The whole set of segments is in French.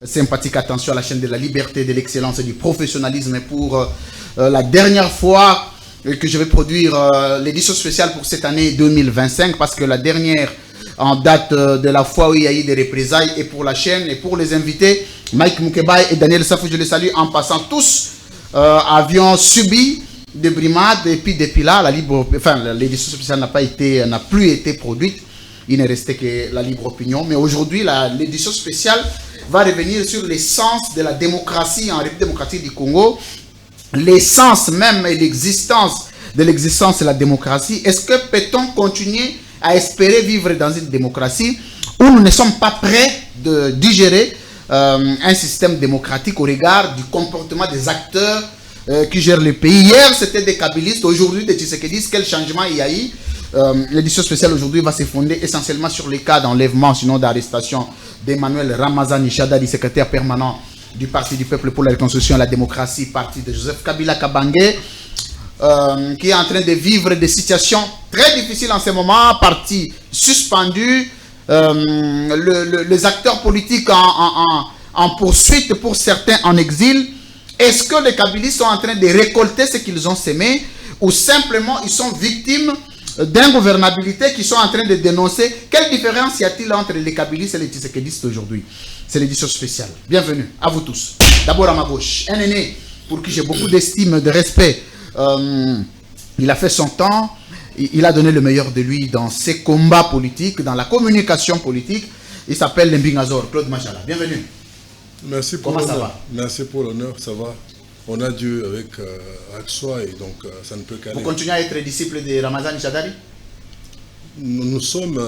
Sympathique attention à la chaîne de la liberté, de l'excellence et du professionnalisme pour la dernière fois que je vais produire l'édition spéciale pour cette année 2025 parce que la dernière en date de la fois où il y a eu des représailles et pour la chaîne et pour les invités, Mike Moukebaye et Daniel Safou, je les salue en passant tous, avions subi des brimades et puis depuis là, l'édition spéciale n'a plus été produite. Il n'est resté que la libre opinion. Mais aujourd'hui, l'édition spéciale va revenir sur l'essence de la démocratie en République démocratique du Congo. L'essence même et l'existence de de la démocratie. Est-ce que peut-on continuer à espérer vivre dans une démocratie où nous ne sommes pas prêts de digérer un système démocratique au regard du comportement des acteurs qui gèrent le pays? Hier, c'était des kabylistes. Aujourd'hui, des Tshisekedi. Quel changement il y a eu? L'édition spéciale aujourd'hui va se fonder essentiellement sur les cas d'enlèvement, sinon d'arrestation d'Emmanuel Ramazani Shadari, secrétaire permanent du Parti du Peuple pour la Reconstruction et la Démocratie, parti de Joseph Kabila Kabange, qui est en train de vivre des situations très difficiles en ce moment, parti suspendu, les acteurs politiques en poursuite, pour certains en exil. Est-ce que les kabylistes sont en train de récolter ce qu'ils ont semé ou simplement ils sont victimes d'ingouvernabilité qui sont en train de dénoncer? Quelle différence y a-t-il entre les kabylistes et les tshisekédistes aujourd'hui? C'est l'édition spéciale. Bienvenue à vous tous. D'abord à ma gauche, un aîné pour qui j'ai beaucoup d'estime, de respect. Il a fait son temps, il a donné le meilleur de lui dans ses combats politiques, dans la communication politique. Il s'appelle Lembingazor, Claude Machala. Bienvenue. Merci pour l'honneur. Comment ça va? Merci pour l'honneur, ça va. On a Dieu avec soi et donc ça ne peut qu'aller. Vous continuez à être disciple de Ramazani Shadari? Nous sommes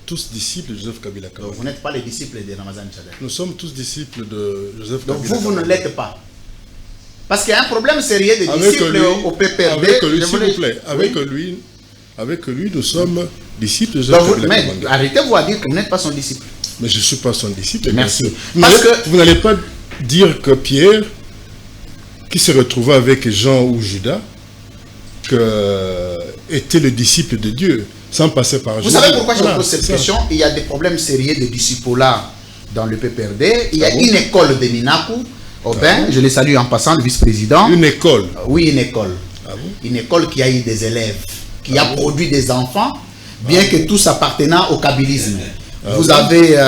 tous disciples de Joseph Kabila Kabange. Vous n'êtes pas les disciples de Ramazani Shadari? Nous sommes tous disciples de Joseph Kabila Kabange. Donc vous ne l'êtes pas? Parce qu'il y a un problème sérieux de disciples au PPRD. Avec lui, s'il vous plaît. Avec lui, nous sommes disciples de Joseph Kabila Kabange. Arrêtez-vous à dire que vous n'êtes pas son disciple. Mais je ne suis pas son disciple. Merci. Parce que vous n'allez pas dire que Pierre, qui se retrouvait avec Jean ou Judas, était le disciple de Dieu, sans passer par Jésus. Vous savez pourquoi je pose cette question? Il y a des problèmes sérieux de disciple-là dans le PPRD. Il y a une école de Minaku, Aubin, je les salue en passant, le vice-président. Une école? Oui, une école. Une école qui a eu des élèves, qui a produit des enfants, bien que tous appartenant au kabylisme. Vous avez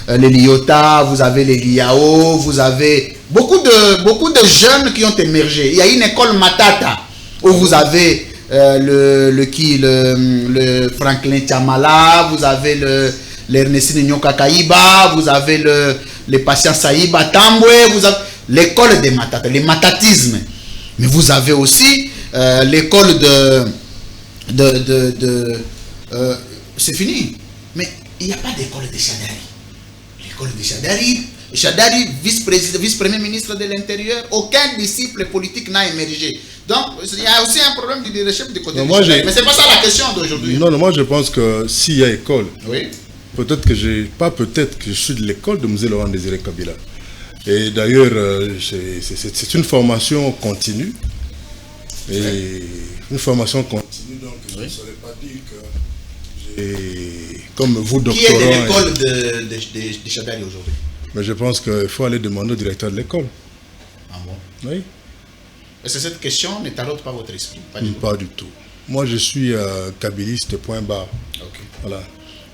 les Liota, vous avez les Liao, vous avez beaucoup de jeunes qui ont émergé. Il y a une école Matata où vous avez le Franklin Chamala, vous avez l'Ernestine Nyoka Kaïba, vous avez le patient Saïba Tambwe, vous avez l'école des Matata, les matatismes. Mais vous avez aussi l'école c'est fini. Mais il n'y a pas d'école de Shadari. L'école de Shadari, vice-premier ministre de l'Intérieur, aucun disciple politique n'a émergé. Donc, il y a aussi un problème de leadership du côté de Shadari. Mais ce n'est pas ça la question d'aujourd'hui. Non, moi je pense que s'il y a école, oui. Peut-être que je suis de l'école de M. Laurent Désiré Kabila. Et d'ailleurs, c'est une formation continue. Et une formation continue, donc je ne saurais pas dire que j'ai, comme vous, doctorant... Qui est de l'école de Shadari aujourd'hui? Mais je pense qu'il faut aller demander au directeur de l'école. Ah bon? Oui. Est-ce que cette question ne taraude pas votre esprit? Pas du tout. Moi, je suis kabyliste, point barre. Ok. Voilà.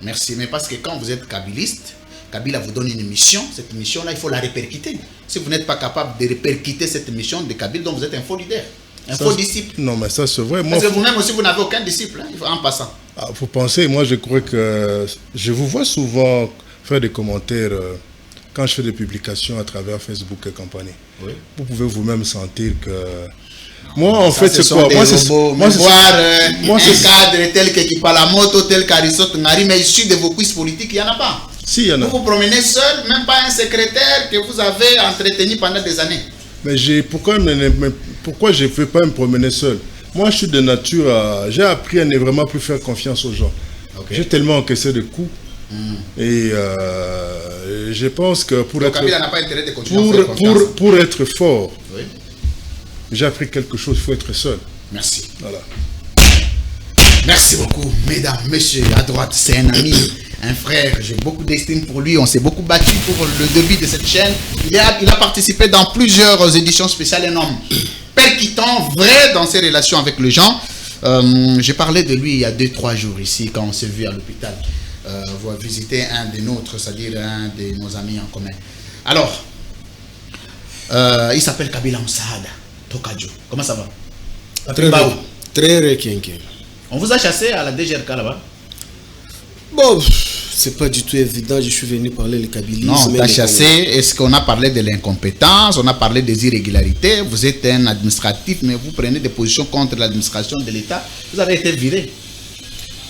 Merci. Mais parce que quand vous êtes kabyliste, Kabila vous donne une mission. Cette mission-là, il faut la répercuter. Si vous n'êtes pas capable de répercuter cette mission de Kabila, donc vous êtes un faux leader, un faux disciple. Non, mais ça, c'est vrai. Parce que vous-même aussi, vous n'avez aucun disciple, hein, en passant. Ah, vous pensez, moi, je crois que je vous vois souvent faire des commentaires quand je fais des publications à travers Facebook et compagnie. Oui. Vous pouvez vous-même sentir que... Moi, en fait, c'est quoi? Moi, c'est un cadre tel que Kipalamoto, tel qu'Aristote Ngari, mais issu de vos quiz politiques, il n'y en a pas. Si, il y en a. Vous vous promenez seul, même pas un secrétaire que vous avez entretenu pendant des années. Mais pourquoi je ne peux pas me promener seul? Moi, je suis de nature à... J'ai appris à ne vraiment plus faire confiance aux gens. Okay. J'ai tellement encaissé de coups. Et je pense que pour être fort, oui. J'ai appris quelque chose, il faut être seul. Merci. Voilà. Merci beaucoup, mesdames, messieurs, à droite, c'est un ami. un frère. J'ai beaucoup d'estime pour lui. On s'est beaucoup battu pour le début de cette chaîne. Il a participé dans plusieurs éditions spéciales. Un homme percutant, vrai dans ses relations avec les gens. J'ai parlé de lui il y a 2-3 jours ici, quand on s'est vu à l'hôpital. On va visiter un des nôtres, c'est-à-dire un de nos amis en commun. Alors, il s'appelle Kabila Msaada Tokadjo. Comment ça va? Très requinqué. On vous a chassé à la DGRK là-bas? Bon, c'est pas du tout évident. Je suis venu parler le kabylisme. Non, on t'a chassé. Est-ce qu'on a parlé de l'incompétence? On a parlé des irrégularités. Vous êtes un administratif, mais vous prenez des positions contre l'administration de l'État. Vous avez été viré.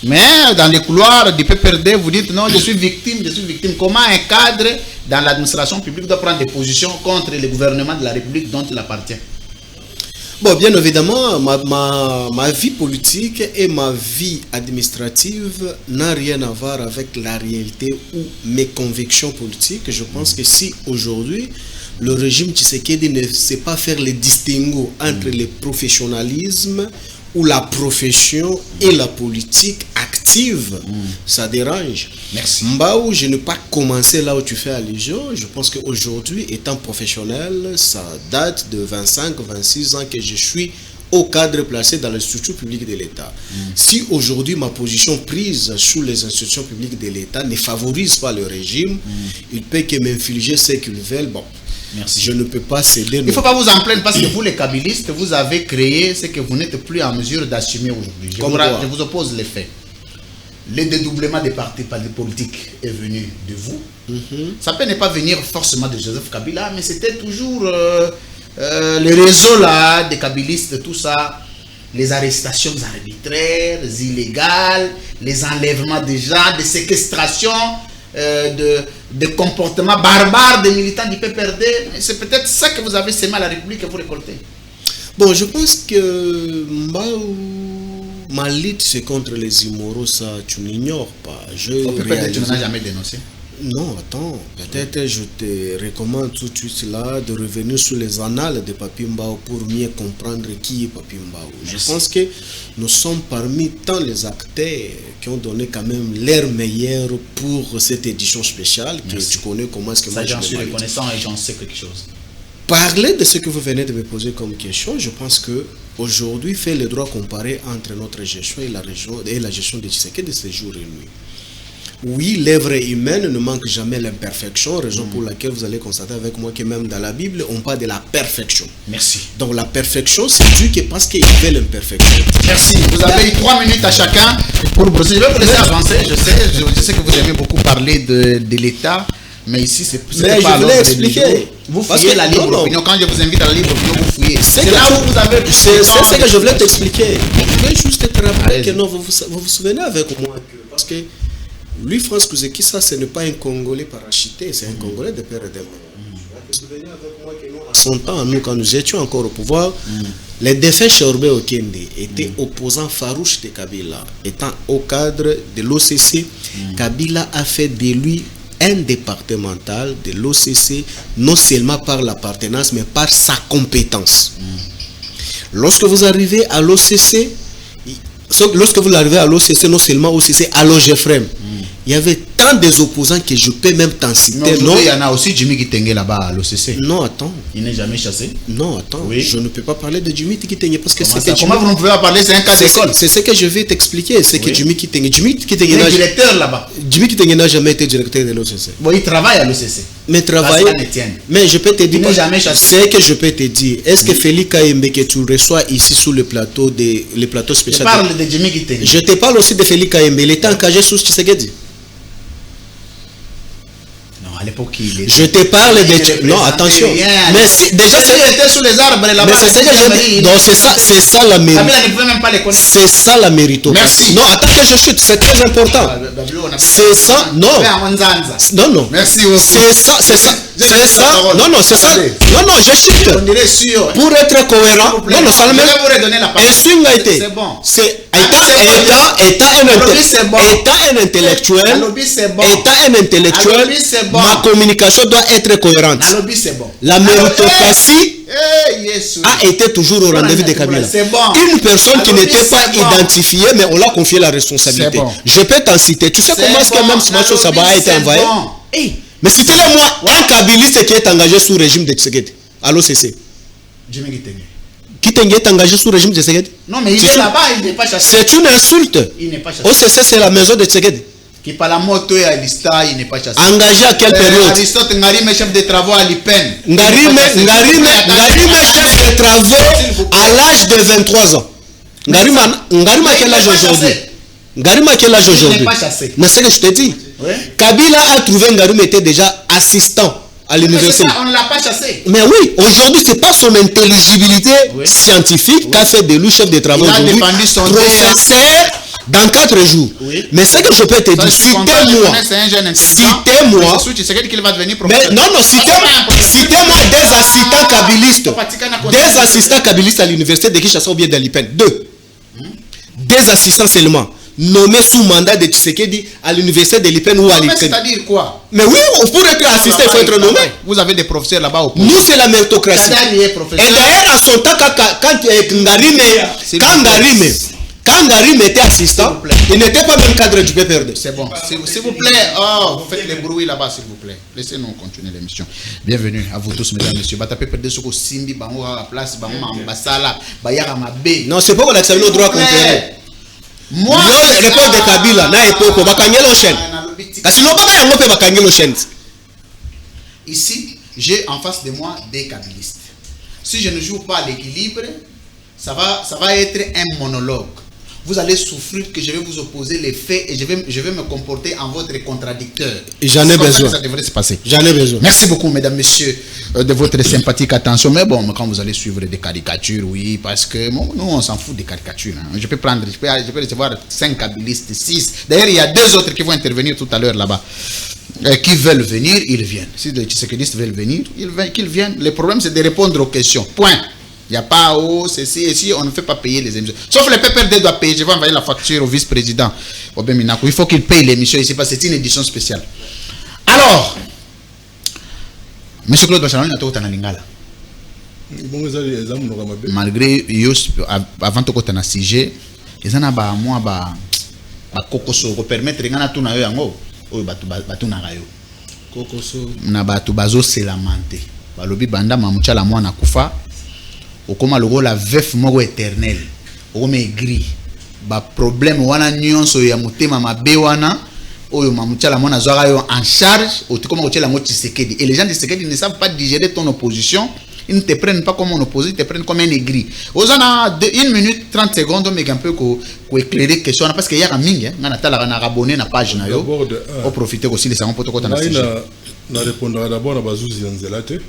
Mais dans les couloirs du PPRD, vous dites non, je suis victime, je suis victime. Comment un cadre dans l'administration publique doit prendre des positions contre le gouvernement de la République dont il appartient? Bon, bien évidemment, ma vie politique et ma vie administrative n'a rien à voir avec la réalité ou mes convictions politiques. Je pense que si aujourd'hui, le régime Tshisekedi ne sait pas faire le distinguo entre le professionnalisme ou la profession et la politique active, ça dérange. Merci. Mbao, je n'ai pas commencé là où tu fais allusion. Je pense qu'aujourd'hui, étant professionnel, ça date de 25-26 ans que je suis au cadre placé dans les structures publiques de l'État. Si aujourd'hui ma position prise sous les institutions publiques de l'État ne favorise pas le régime, il peut que m'infliger ce qu'ils veulent. Bon, merci. Je ne peux pas céder. Il ne faut pas vous en plaindre parce que vous, les kabylistes, vous avez créé ce que vous n'êtes plus en mesure d'assumer aujourd'hui. Je vous oppose les faits. Le dédoublement des partis politiques est venu de vous. Ça peut ne pas venir forcément de Joseph Kabila, mais c'était toujours les réseaux là, des kabylistes, tout ça, les arrestations arbitraires, illégales, les enlèvements des gens, des séquestrations, de comportements barbares des militants du PPRD. C'est peut-être ça que vous avez sémé à la République que vous récoltez. Bon, je pense que ma lutte, c'est contre les immoraux, ça tu n'ignores pas. Peut-être que tu n'as jamais dénoncé. Non, attends, peut-être je te recommande tout de suite là de revenir sur les annales de Papi Mbao pour mieux comprendre qui est Papi Mbao. Je pense que nous sommes parmi tant les acteurs qui ont donné quand même l'air meilleur pour cette édition spéciale. Que tu connais comment est-ce que ça, j'en suis reconnaissant et j'en sais quelque chose. Parler de ce que vous venez de me poser comme question, je pense que aujourd'hui fait le droit comparé entre notre gestion et la gestion de Tshisekedi de ces jours et nuits. Oui, l'œuvre humaine ne manque jamais l'imperfection, raison pour laquelle vous allez constater avec moi que même dans la Bible, on parle de la perfection. Merci. Donc la perfection, c'est Dieu qui parce qu'il y avait l'imperfection. Merci. Vous avez eu 3 minutes à chacun pour brosser. Je vais vous laisser avancer. Je sais que vous aimez beaucoup parler de l'État, mais ici, c'est mais pas je voulais expliquer. Vous fouillez la libre opinion. Quand je vous invite à la libre opinion, vous fouillez. C'est là où vous avez... C'est ce que je voulais t'expliquer. Je vais juste te rappeler que non, vous vous souvenez avec moi parce que lui, France Kouzeki, ça, ce n'est pas un Congolais parachuté, c'est un Congolais de père et de mère. Je me souviens avec moi que nous, à son temps, nous, quand nous étions encore au pouvoir, les défunts Chorbe Okende étaient opposants farouches de Kabila. Étant au cadre de l'OCC, Kabila a fait de lui un départemental de l'OCC, non seulement par l'appartenance, mais par sa compétence. Lorsque vous arrivez à l'OCC, non seulement OCC, à l'OGFREM, il y avait tant des opposants que je peux même t'en citer. Non, il y en a aussi Jimmy Kitenge là-bas à l'OCC. Non, attends. Il n'est jamais chassé. Non, attends. Oui. Je ne peux pas parler de Jimmy Kitenge parce que comment vous ne pouvez pas parler? C'est un cas d'école. C'est ce que je vais t'expliquer. C'est que Jimmy Kitenge est directeur là-bas. Jimmy Kitenge n'a jamais été directeur de l'OCC. Bon, il travaille à l'OCC. Mais mais je peux te dire, c'est que je peux te dire, est-ce que Félix Kayembe que tu reçois ici sur le plateau spécial? Je parle de Jimmy Kitenge. Je te parle aussi de Félix Kayembe. Il était engagé sous Tshisekedi. À l'époque, il était... Je te parle de... Non, attention. Mais si, déjà, il était sous les arbres là-bas. Mais c'est ce que je dis. Non, c'est ça la mérite. C'est ça la mérite. Merci. Non, attends que je chute, c'est très important. C'est ça, non. Non. Merci. C'est ça. Non, c'est ça. Non, je chute. On dirait sûr. Pour être cohérent. Non, ça le même. Je vais vous redonner la parole. Un swing a été. C'est bon. C'est Étant un intellectuel, ma communication doit être cohérente. La méritocratie a été toujours au rendez-vous de Kabila. Une personne qui n'était pas identifiée, mais on l'a confié la responsabilité. Je peux t'en citer. Tu sais comment est-ce que même Smacho Saba a été envoyé? Mais citez-le moi, un Kabiliste qui est engagé sous régime de Tshisekedi. Allô, CC. Qui est engagé sous régime de Tshisekedi? Non, mais il est là-bas, il n'est pas chassé. C'est une insulte. Il n'est pas chassé. OCC, c'est la maison de Tshisekedi. Qui par la moto et à l'Ista, il n'est pas chassé. Engagé à quelle période? Aristote Ngarime, chef de travaux à l'IPEN. Ngarime, chef de travaux à l'âge de 23 ans. Ngarime à quel âge aujourd'hui? Ngarime à quel âge aujourd'hui? Mais c'est ce que je te dis. Kabila a trouvé Ngarime était déjà assistant à l'université. On ne l'a pas chassé. Mais oui, aujourd'hui, ce n'est pas son intelligibilité scientifique qu'a fait de lui chef de travaux. Il a défendu son professeur dans 4 jours. Mais ce que je peux te dire, citez-moi. Citez-moi des assistants kabylistes. Des assistants kabylistes à l'université de Kinshasa ou bien de l'IPEN. 2. Des assistants seulement. Nommés sous mandat de Tshisekedi à l'université de l'IPEN ou à l'IPEN. C'est-à-dire quoi? Mais oui, pour être assistant, il faut être nommé. Vous avez des professeurs là-bas au Nous, c'est la méritocratie. Et d'ailleurs, à son temps, quand Ngarime était assistant, il n'était pas même cadre du PPRD. C'est bon. S'il vous plaît, vous faites les bruits là-bas, s'il vous plaît. Laissez-nous continuer l'émission. Bienvenue à vous tous, mesdames et messieurs. Non, c'est pas qu'on accepte nos droits conférés. Moi, l'époque de Kabila, ici, j'ai en face de moi des kabylistes. Si je ne joue pas l'équilibre, ça va être un monologue. Vous allez souffrir que je vais vous opposer les faits et je vais me comporter en votre contradicteur. J'en ai besoin. Ça devrait se passer. J'en ai besoin. Merci beaucoup, mesdames, messieurs, de votre sympathique attention. Mais bon, quand vous allez suivre des caricatures, oui, parce que nous, on s'en fout des caricatures. Hein. Je peux recevoir 5 kabylistes, 6. D'ailleurs, il y a 2 autres qui vont intervenir tout à l'heure là-bas. Qui veulent venir, ils viennent. Si les tshisekidistes veulent venir, qu'ils viennent. Le problème, c'est de répondre aux questions. Point. Il n'y a pas ceci et si on ne fait pas payer les émissions. Sauf le PPRD doit payer. Je vais envoyer la facture au vice-président. Il faut qu'il paye l'émission ici parce que c'est une édition spéciale. Alors, M. Claude Bachalon, il y a Lingala. Malgré, avant de faire un sujet, il y a un kokoso pour permettre de faire un yango. Na batu bazo se lamenter. Balobi banda mamucha la mwana kufa. Okoma logo la veuf moko éternel. Okoma aigri. Ba problème wana nyonso ya mutema mabe wana. Oyo mamucha la mwana zwaka yo en charge. Otikoma kochela ngo Tshisekedi. Et les gens de Tshisekedi ne savent pas digérer ton opposition. Ils ne te prennent pas comme un opposé, ils te prennent comme un aigri. Aux ans 1 minute 30 secondes, mais un peu pour éclairer question parce qu'il y a un ming, on a abonné na page na yo. On profite aussi les salons pour te na répondra d'abord à Bazouzi Anzelate.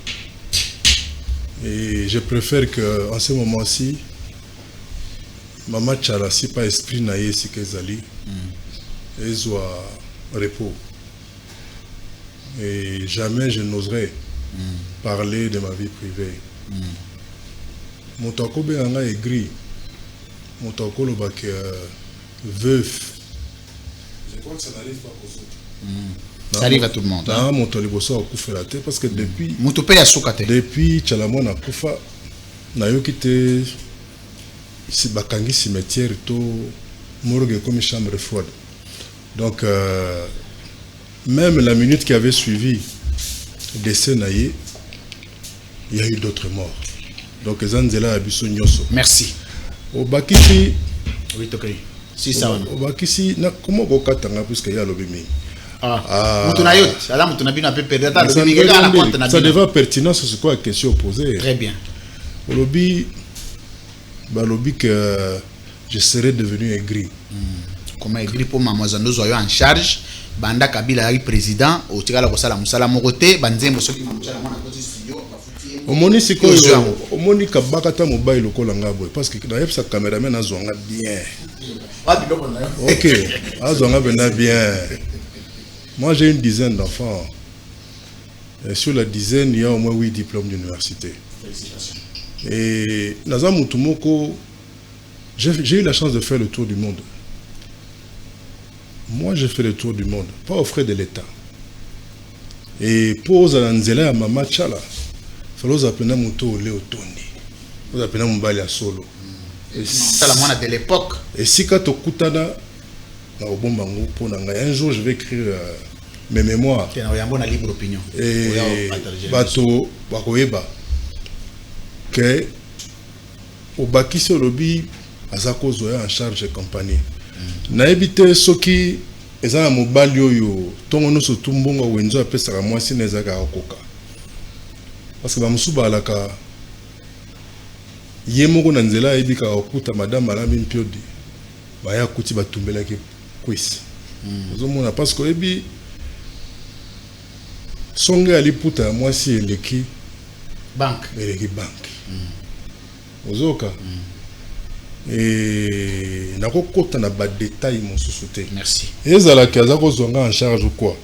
Et je préfère que en ce moment-ci, Mama Tchala, si pas esprit naïe, si que Zali, et soit repos. Et jamais je n'oserais parler de ma vie privée. Mon toko béanga est gris. Mon toko le bac veuf. Je crois que ça n'arrive pas aux autres. Ça arrive à tout le monde. Non, mon toliboso a coupé la tête parce que depuis. Depuis Tchalamon a coupé. Na yo quitté. Si bakangi cimetière to morgue comme chambre froide. Donc même la minute qui avait suivi décès naïe, il y a eu d'autres morts. Donc Zanzela a biso nyoso. Merci. Au Bakisi. Oui, ok. Si ça va. Au Bakisi, comment vous katanga puisque y a l'obimi. Ça devient pertinent sur ce quoi la question posée. Très bien. Au lobby, que je serais devenu aigri. Comment aigri pour Mamazando Zoyo en charge? Banda Kabila est président. Au Tigala Kosala Moussala Morote, Banzembo Soki Mamouchala Mona Kosi Studio. Omoni siko omoni kabakata mobile lokola ngabo parce que na sa caméraman azonga bien. OK, azonga bien. Moi j'ai une dizaine d'enfants. Et sur la dizaine, il y a au moins 8 diplômes d'université. Félicitations. Et naza mutumoko J'ai eu la chance de faire le tour du monde. Moi, j'ai fait le tour du monde, pas aux frais de l'État. Et pour Zalanzela, Mama Chala, il fallait appeler Mouto Léo Tony. Vous appelez Moumbali à Solo. C'est la moine de l'époque. Et si quand tu Kutana, un jour je vais écrire mes mémoires. Il y a une libre opinion. Et Bato, Bakoeba, que au Bakisi Olobi, Azako Zoya en charge de compagnie. Na ebité soki ezana mobali oyo tongo no sotumbonga wenzo apesa ka mwasi nezaka okoka parce que ba musuba alaka yemoko na nzela ebika okuta madame Alambi Mpiodi baya kuti batumbela ki kwisi ozomona parce que ebi songe aliputa mwasi eleki banque ozoka et na kokota na ba détail mon sous-souté. Merci. Ezala kaza ko zonga en charge ou quoi?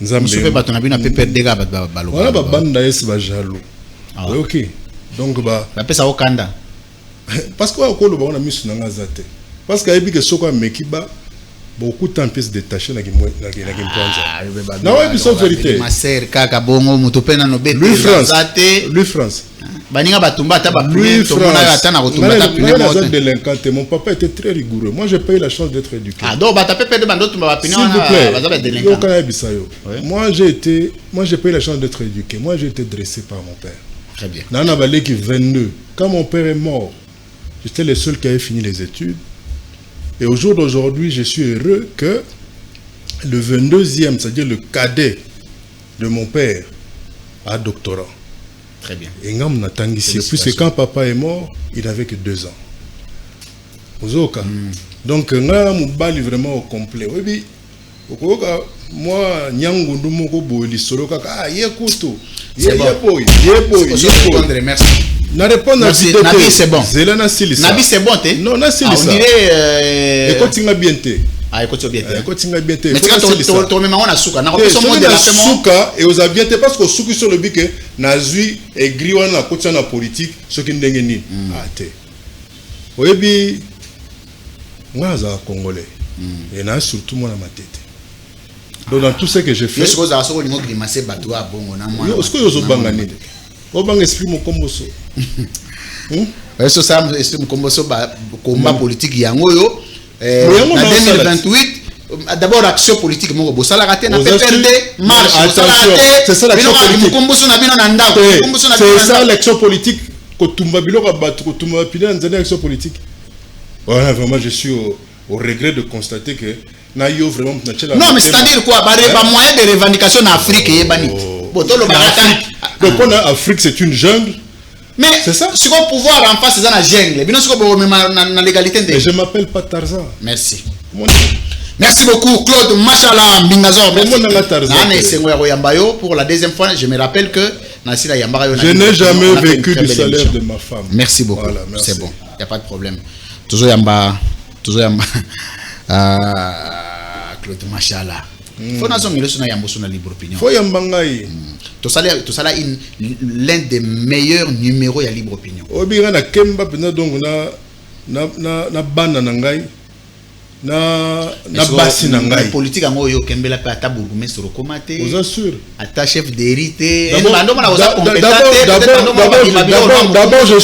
Nzambe. Soupe ba tona bina pepe dega ba balo. Voilà ba banda es ba jalo. Ah. OK. Donc ba pesa okanda. Parce que ko lo ba na misu na ngazate. Parce que ebi ke soko mekiba beaucoup de temps pièces détachées na kimponza. Na ouais biso vérité. Ma sœur kaka bongo mutopena no bete. Lui France. Baninga batumba ta ba plus tomona ata na kotumba ta plus moto. Délinquante, mon papa était très rigoureux. Moi j'ai pas eu la chance d'être éduqué. Ah donc ba ta pepe de bando tumba ba pina na délinquant. Moi j'ai pas eu la chance d'être éduqué. Moi j'ai été dressé par mon père. Très bien. Nana Baleki 22. Quand mon père est mort, j'étais le seul qui avait fini les études. Et au jour d'aujourd'hui, je suis heureux que le 22e, c'est-à-dire le cadet de mon père, a doctorat. Très bien. Et ngam natangisi. Puisque quand papa est mort, il n'avait que 2 ans. Ozoka. Donc, ngam mubali vraiment au complet. Oui, moi, nyango ndumoko boeli solo kaka. Ah, yekuto. Yeboy. Merci. Na répondre à Nabi c'est bon. Zelana Silisa. Nabi c'est bon té. Non, na Silisa. On dirait Ekotinga bien té. Ah, ekotinga bien té. Ekotinga bien té. Mais tu as même on a souka. Na ko so monde la souka et aux bien té parce que souki sur le bique na zui et griwa na kotia na politique ce qui ndenge ni. Ah té. Oyebi ngaza congolais. Et na surtout moi na ma tête. Donc dans tout ce que j'ai fait. Est-ce que vous avez so lingo grimacer bato a bongo na moi. Est-ce que vous banga ni? Obang esprit mon komboso. Est-ce ça esprit mon komboso ba combat politique yango yo en 2028 d'abord action politique mon bo sala raté na PPRD marche c'est ça l'action politique. Komboso na bino na ndako komboso na c'est ça l'action politique ko tumba biloko battu ko tumba pila nzana action politique. Voilà vraiment je suis au regret de constater que na yo vraiment non mais c'est-à-dire quoi ba moyen de revendication en Afrique yebani. Donc on a Afrique c'est une jungle. Mais c'est ça. Si on pouvoir en face dans la jungle, bien sûr qu'on na légalité. Et je m'appelle pas Tarzan. Merci. Merci beaucoup Claude Machala Mbingazor. Pour la deuxième fois, je me rappelle que je n'ai jamais vécu du salaire de ma femme. Merci beaucoup. Voilà, c'est bon. Il n'y a pas de problème. Toujours Yamba. Claude Machala. Faut na zongi leso na yambo so na libre opinion. Faut yambangai. To sala l'un des meilleurs numéros ya libre opinion. Obira na kemba pena donc na bana na ngai na basi na ngai. Politique ango yo kembela pa ata bourgmestre komate. Vous assure. Ata chef d'hérité. D'abord je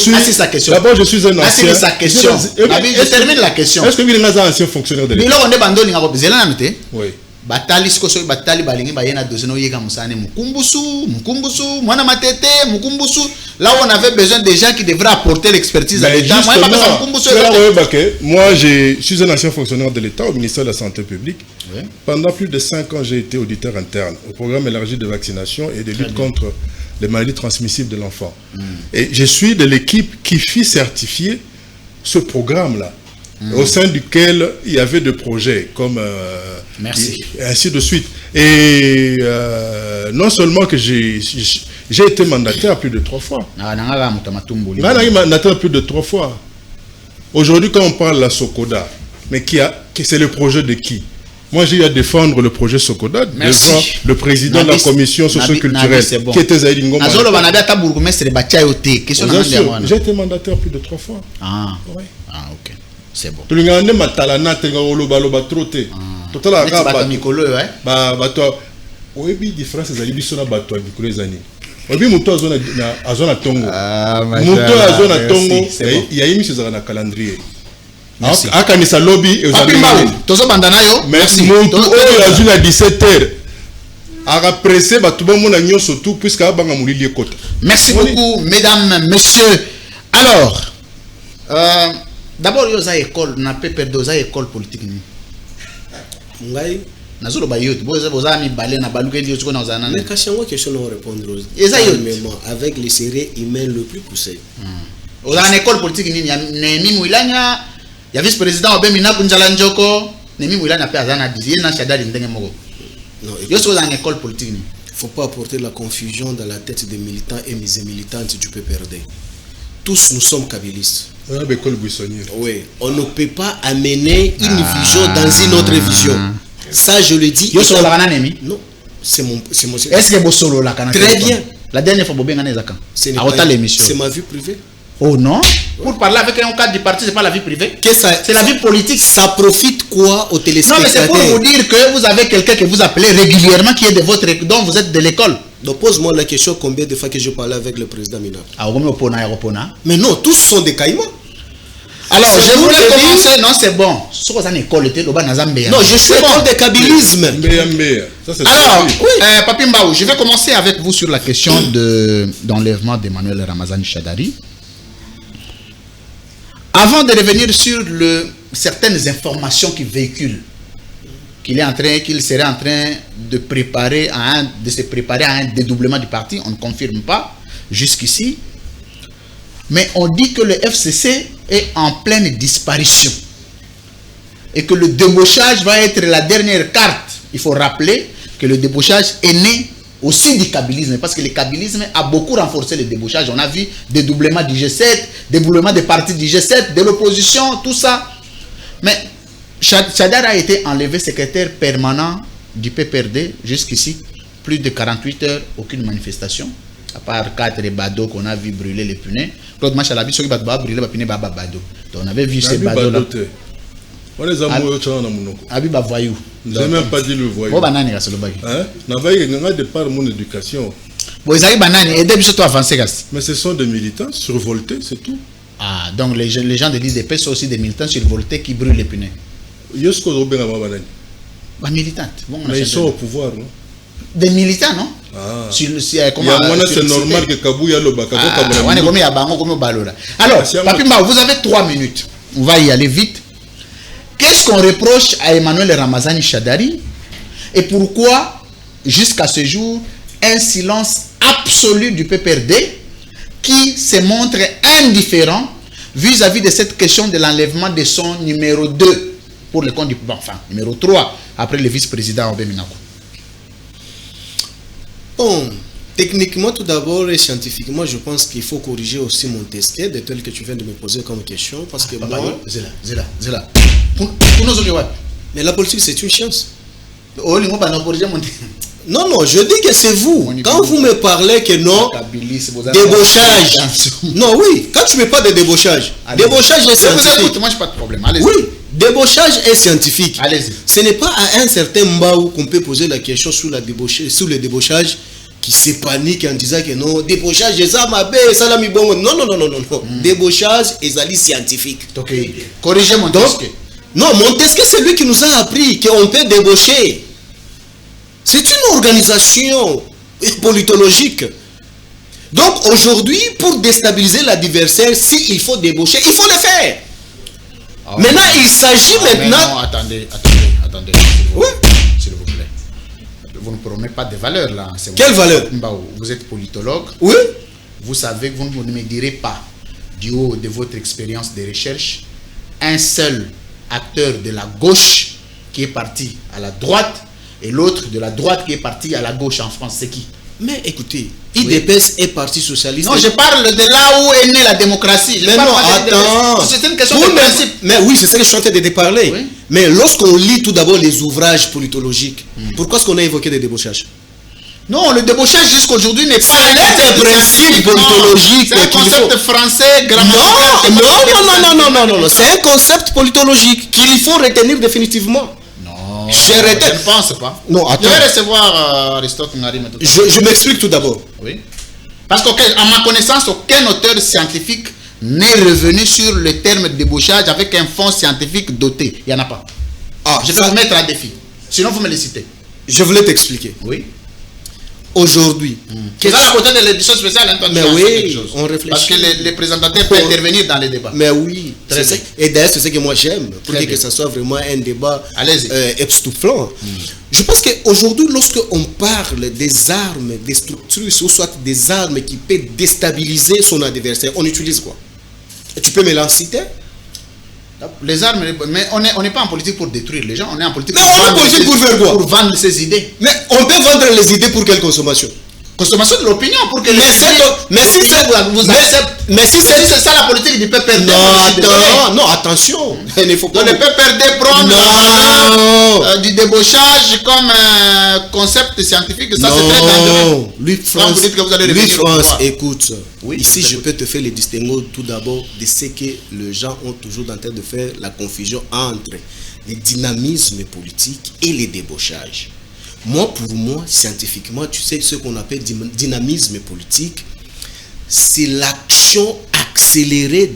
suis un ancien. C'est sa question. Je termine la question. Est-ce que vous êtes un ancien fonctionnaire de l'État? Bilo onde bandoni ngako bezela na mute. Oui. Batali sikoso batali balingi bayena dossier no yeka musane mukumbusu mwana matete mukumbusu là où on avait besoin des gens qui devraient apporter l'expertise à l'État. Moi je suis un ancien fonctionnaire de l'État au ministère de la Santé publique. Oui. Pendant plus de 5 ans j'ai été auditeur interne au programme élargi de vaccination et de lutte contre les maladies transmissibles de l'enfant. Et je suis de l'équipe qui fit certifier ce programme là. Au sein duquel il y avait des projets comme merci et ainsi de suite. Et non seulement que j'ai été mandataire plus de 3 fois. Mandataire plus de 3 fois. Aujourd'hui, quand on parle de la Sokoda, mais c'est le projet de qui? Moi, j'ai eu à défendre le projet Sokoda devant le président de la commission socio-culturelle qui était Zaïd Ngoma. J'ai été mandataire plus de 3 fois. Ah, ouais. Ah, ok. C'est bon. Tu l'as dit, Matalana, tu l'as troté. Tu l'as dit, oui, la différence, c'est que tu l'as dit, oui, muto azona tongo. Muto azona tongo. Il y a émis sur un calendrier. Akanisa lobby et Tozo bandana yo. Merci. Muto azuna à 17h. Après batuba mona nyonso tout puisque abanga mulili kota. Merci beaucoup mesdames, messieurs. Alors d'abord yo za école na pe perdre za école politique ni. Ngai Nazolo ba yote boza mi balé na baluke ndio tuko na uzana. Mais question à répondre avec les séries humains le plus poussé. Oza na école politique ni Nemi Mwilanya ya vice président Obemina Kunjala Njoko Nemi Mwilanya pe azana dizier na Shadari ndenge moko. Non, yo so dans école politique ni. Faut pas apporter la confusion dans la tête des militants et des militantes du PPRD. Tous nous sommes kabylistes. Oui, on ne peut pas amener une vision dans une autre vision. Ça, je le dis. Yo solo la kana Nemi? Non, c'est mon. Est-ce que vous solo la kana? Très bien. La dernière fois Bobé ngane zaka. C'est ma vie privée. Oh non? Pour parler avec un cadre du parti, c'est pas la vie privée. C'est la vie politique. Ça profite quoi aux téléspectateurs? Non, mais c'est pour vous dire que vous avez quelqu'un que vous appelez régulièrement qui est de votre, dont vous êtes de l'école. Donc pose-moi la question, combien de fois que je parlais avec le président Mina? Ah, mais non, tous sont des caïmans. Alors, je voulais commencer, non, c'est bon. Non, je suis école de kabylisme. Alors, Papi Mbaou, je vais commencer avec vous sur la question d'enlèvement d'Emmanuel Ramazani Shadari. Avant de revenir sur certaines informations qui véhiculent, qu'il serait en train de se préparer à un dédoublement du parti, on ne confirme pas jusqu'ici. Mais on dit que le FCC est en pleine disparition et que le débauchage va être la dernière carte. Il faut rappeler que le débauchage est né aussi du kabylisme, parce que le kabylisme a beaucoup renforcé le débauchage. On a vu dédoublement du G7, dédoublement des partis du G7, de l'opposition, tout ça. Mais Shadar a été enlevé secrétaire permanent du PPRD jusqu'ici, plus de 48 heures, aucune manifestation. À part 4 badauds qu'on a vu brûler les punais. L'autre match à la vie, ceux qui ont brûlé les punais, badauds. On avait vu ces badauds-là. On les a mouillés dans mon Abiba voyou. Je n'ai même pas dit le voyou. Bon, banane, c'est le bail. N'a de par mon éducation. Bon, ils arrivent banane et depuis toi avancer. Mais ce sont des militants survoltés, c'est tout. Ah, donc les gens de l'IDP sont aussi des militants survoltés qui brûlent les punais. Yosko Robin à ma banane. Bah, militantes. Bon, mais ils sont au pouvoir, non? Des militants, non? Ah. C'est normal que Kabouya le Baka. Alors, Papimba, vous avez 3 minutes. On va y aller vite. Qu'est-ce qu'on reproche à Emmanuel Ramazani Shadari? Et pourquoi, jusqu'à ce jour, un silence absolu du PPRD qui se montre indifférent vis-à-vis de cette question de l'enlèvement de son numéro 2 pour le compte du... Enfin, numéro 3 après le vice-président Obé Minakou? Bon, techniquement tout d'abord et scientifiquement, je pense qu'il faut corriger aussi Montesquieu, de tel que tu viens de me poser comme question, parce que moi... Zéla. Mais la politique, c'est une science. Non, je dis que c'est vous. Quand vous me parlez que non, débauchage. Non, oui, quand tu me parles de débauchage, débauchage est scientifique. Moi, je n'ai pas de problème. Allez-y. Oui, débauchage est scientifique. Allez-y. Ce n'est pas à un certain Mbaou qu'on peut poser la question sur le débauchage qui se panique en disant que non, débauchage, ça m'a bé, ça l'a mis bon. Non. Débauchage est scientifique. Ok. Corrigez Montesquieu. Non, Montesquieu, c'est lui qui nous a appris qu'on peut débaucher. C'est une organisation politologique. Donc aujourd'hui, pour déstabiliser l'adversaire, s'il faut débaucher, il faut le faire. Ah, maintenant, il s'agit maintenant... Non, attendez. Oui. S'il vous plaît. Vous ne promettez pas de valeur là. Quelle valeur? Vous êtes politologue. Oui. Vous savez que vous ne me direz pas, du haut de votre expérience de recherche, un seul acteur de la gauche qui est parti à la droite et l'autre de la droite qui est parti à la gauche en France. C'est qui? Mais écoutez, IDPS est parti socialiste. Non, je parle de là où est née la démocratie. Mais non, attends. C'est une question de principe. Mais oui, c'est ça que je suis en train de te parler. Oui. Mais lorsqu'on lit tout d'abord les ouvrages politologiques, pourquoi est-ce qu'on a évoqué des débauchages? Non, le débauchage jusqu'aujourd'hui n'est pas un principe politologique. C'est un concept français, grammatical. Non. C'est un concept politologique qu'il faut retenir définitivement. Non, je ne pense pas. Non, attends. Je vais recevoir Aristote Ngari. Je m'explique tout d'abord. Oui. Parce qu'à ma connaissance, aucun auteur scientifique n'est revenu sur le terme débauchage avec un fond scientifique doté. Il n'y en a pas. Je vais vous mettre à défi. Sinon, vous me les citez. Je voulais t'expliquer. Oui. Aujourd'hui. C'est à côté de l'édition spéciale, hein, toi, mais oui, on réfléchit. Parce que les présentateurs peuvent intervenir dans les débats. Mais oui. Et d'ailleurs, c'est ce que moi j'aime, pour Très dire que ça soit vraiment un débat époustouflant. Je pense qu'aujourd'hui, lorsqu'on parle des armes destructrices, ou soit des armes qui peuvent déstabiliser son adversaire, on utilise quoi? Tu peux me l'en citer? Les armes, mais on n'est pas en politique pour détruire les gens, on est en politique pour vendre ses idées. Mais on peut vendre les idées pour quelle consommation? Consommation de l'opinion pour que mais si c'est ça la politique du PPRD. Non, attention. Il ne faut pas. Le PPRD prône du débauchage comme un concept scientifique. Ça, c'est très dangereux. Lui, France, écoute. Oui, ici, je peux te faire le distinguo tout d'abord de ce que les gens ont toujours en train de faire la confusion entre le dynamisme politique et les débauchages. Pour moi, scientifiquement, tu sais ce qu'on appelle dynamisme politique, c'est l'action accélérée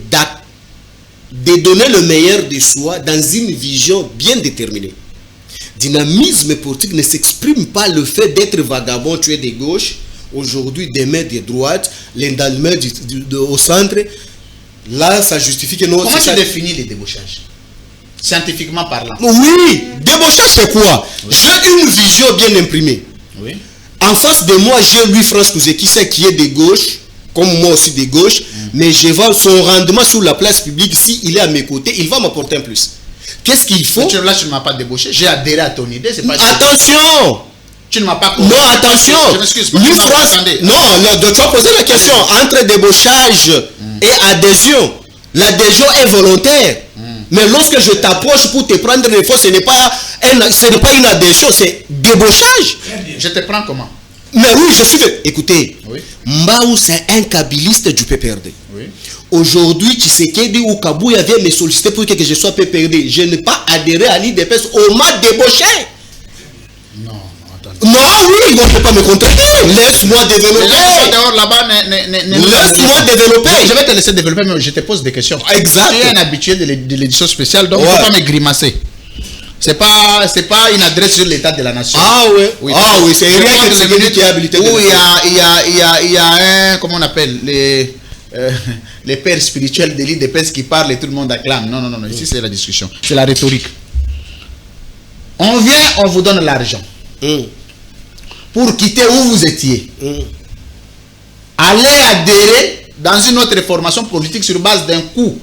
de donner le meilleur de soi dans une vision bien déterminée. Dynamisme politique ne s'exprime pas le fait d'être vagabond, tu es de gauche, aujourd'hui demain de droite, l'endemain au centre. Là, ça justifie que non. Comment tu définis les débauchages? Scientifiquement parlant. Oui, débauchage c'est quoi? Oui. J'ai une vision bien imprimée. Oui. En face de moi, j'ai Louis France Kouzekissa qui est de gauche, comme moi aussi de gauche, mais je vois son rendement sur la place publique, s'il est à mes côtés, il va m'apporter un plus. Qu'est-ce qu'il faut? Là, tu ne m'as pas débauché, j'ai adhéré à ton idée, c'est pas. Attention! Tu ne m'as pas compris. Non, attention! Je m'excuse pas. Louis France, non, tu as posé la question entre débauchage et adhésion. L'adhésion est volontaire. Mais lorsque je t'approche pour te prendre les fautes, ce n'est pas une adhésion, c'est débauchage. Je te prends comment? Mais oui, je suis fait. Écoutez, Mbaou, c'est un kabbyliste du PPRD. Oui. Aujourd'hui, Tshisekedi ou Kabouya vient me solliciter pour que je sois PPRD. Je n'ai pas adhéré à l'IDPS, on m'a débauché. Non, attends. Non, oui, on ne peut pas me contredire. Laisse-moi développer. Laisse-moi développer. Je vais te laisser développer, mais je te pose des questions. Exact. Tu es un habitué de l'édition spéciale, donc il ne faut pas me grimacer. C'est pas une adresse sur l'état de la nation. Oui, c'est rien que c'est venu qui est habilité. Où il y a un, comment on appelle, les pères spirituels de l'IDPS qui parlent et tout le monde acclame. Non, ici c'est la discussion. C'est la rhétorique. On vient, on vous donne l'argent. Pour quitter où vous étiez. Allez adhérer dans une autre formation politique sur base d'un coût,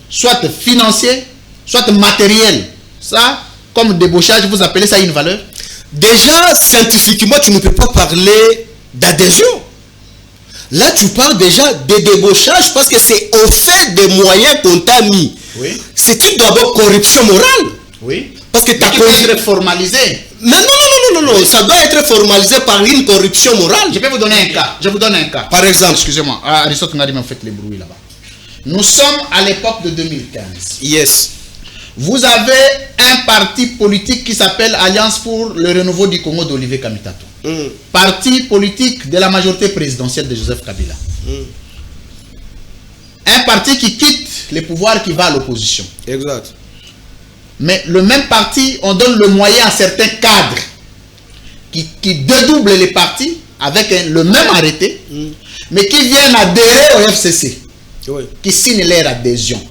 soit financier, soit matériel. Ça, comme débauchage, vous appelez ça une valeur? Déjà, scientifiquement, tu ne peux pas parler d'adhésion. Là, tu parles déjà de débauchage parce que c'est au fait des moyens qu'on t'a mis. Oui. C'est tout d'abord corruption morale. Oui. Parce que tu dois être formalisé. Non. Ça doit être formalisé par une corruption morale. Je peux vous donner un cas. Je vous donne un cas. Par exemple. Excusez-moi. Aristote Ngari m'a fait les bruits là-bas. Nous sommes à l'époque de 2015. Yes. Vous avez un parti politique qui s'appelle Alliance pour le renouveau du Congo d'Olivier Kamitato. Parti politique de la majorité présidentielle de Joseph Kabila. Un parti qui quitte les pouvoirs, qui va à l'opposition. Exact. Mais le même parti, on donne le moyen à certains cadres qui dédoublent les partis avec le même arrêté, mais qui viennent adhérer au FCC, qui signent leur adhésion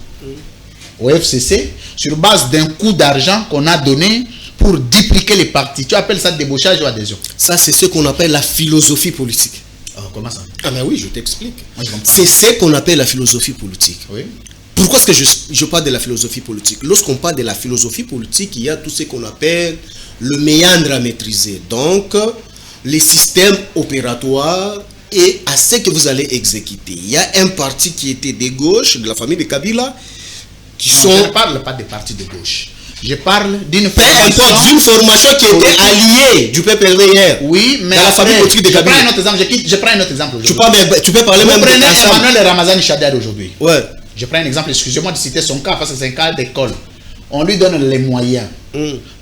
au FCC sur base d'un coût d'argent qu'on a donné pour dupliquer les partis. Tu appelles ça débauchage ou adhésion? Ça, c'est ce qu'on appelle la philosophie politique. Comment ça? Mais oui, je t'explique. C'est ce qu'on appelle la philosophie politique. Oui. Pourquoi est-ce que je parle de la philosophie politique? Lorsqu'on parle de la philosophie politique, il y a tout ce qu'on appelle le méandre à maîtriser. Donc, les systèmes opératoires et à ce que vous allez exécuter. Il y a un parti qui était de gauche, de la famille de Kabila, qui sont... Je ne parle pas des partis de gauche. Je parle d'une formation qui était alliée du PPRD hier. Oui, mais dans la famille politique de Kabila. Je prends un autre exemple. Tu peux parler même de Emmanuel Ramazani Chadad aujourd'hui. Ouais. Je prends un exemple, excusez-moi de citer son cas parce que c'est un cas d'école. On lui donne les moyens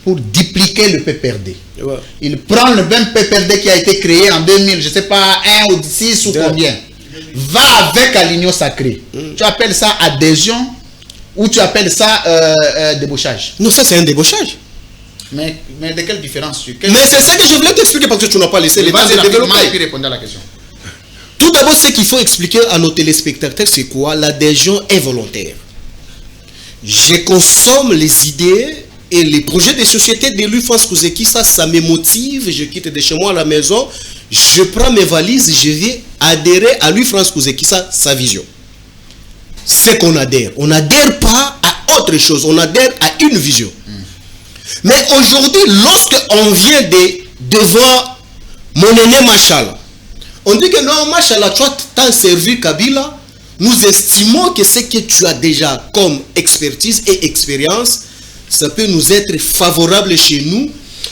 pour dupliquer le PPRD. Ouais. Il prend le même PPRD qui a été créé en 2000, je ne sais pas, 1 ou 6 ou combien. Va avec à l'union sacrée. Tu appelles ça adhésion ou tu appelles ça débauchage? Non, ça c'est un débauchage. Mais de quelle différence? Mais c'est ça que je voulais t'expliquer parce que tu n'as pas laissé les bases de développement. Et puis répondre à la question. Tout d'abord, ce qu'il faut expliquer à nos téléspectateurs, c'est quoi? L'adhésion est volontaire. Je consomme les idées et les projets des sociétés de lui France Kouzeki, ça me motive. Je quitte de chez moi à la maison, je prends mes valises, je vais adhérer à lui France Kouzeki, sa vision. C'est qu'on adhère. On n'adhère pas à autre chose, on adhère à une vision. Mais aujourd'hui, lorsqu'on vient devant mon aîné Machala, on dit que non, Machala, tu as servi Kabila. Nous estimons que ce que tu as déjà comme expertise et expérience, ça peut nous être favorable chez nous.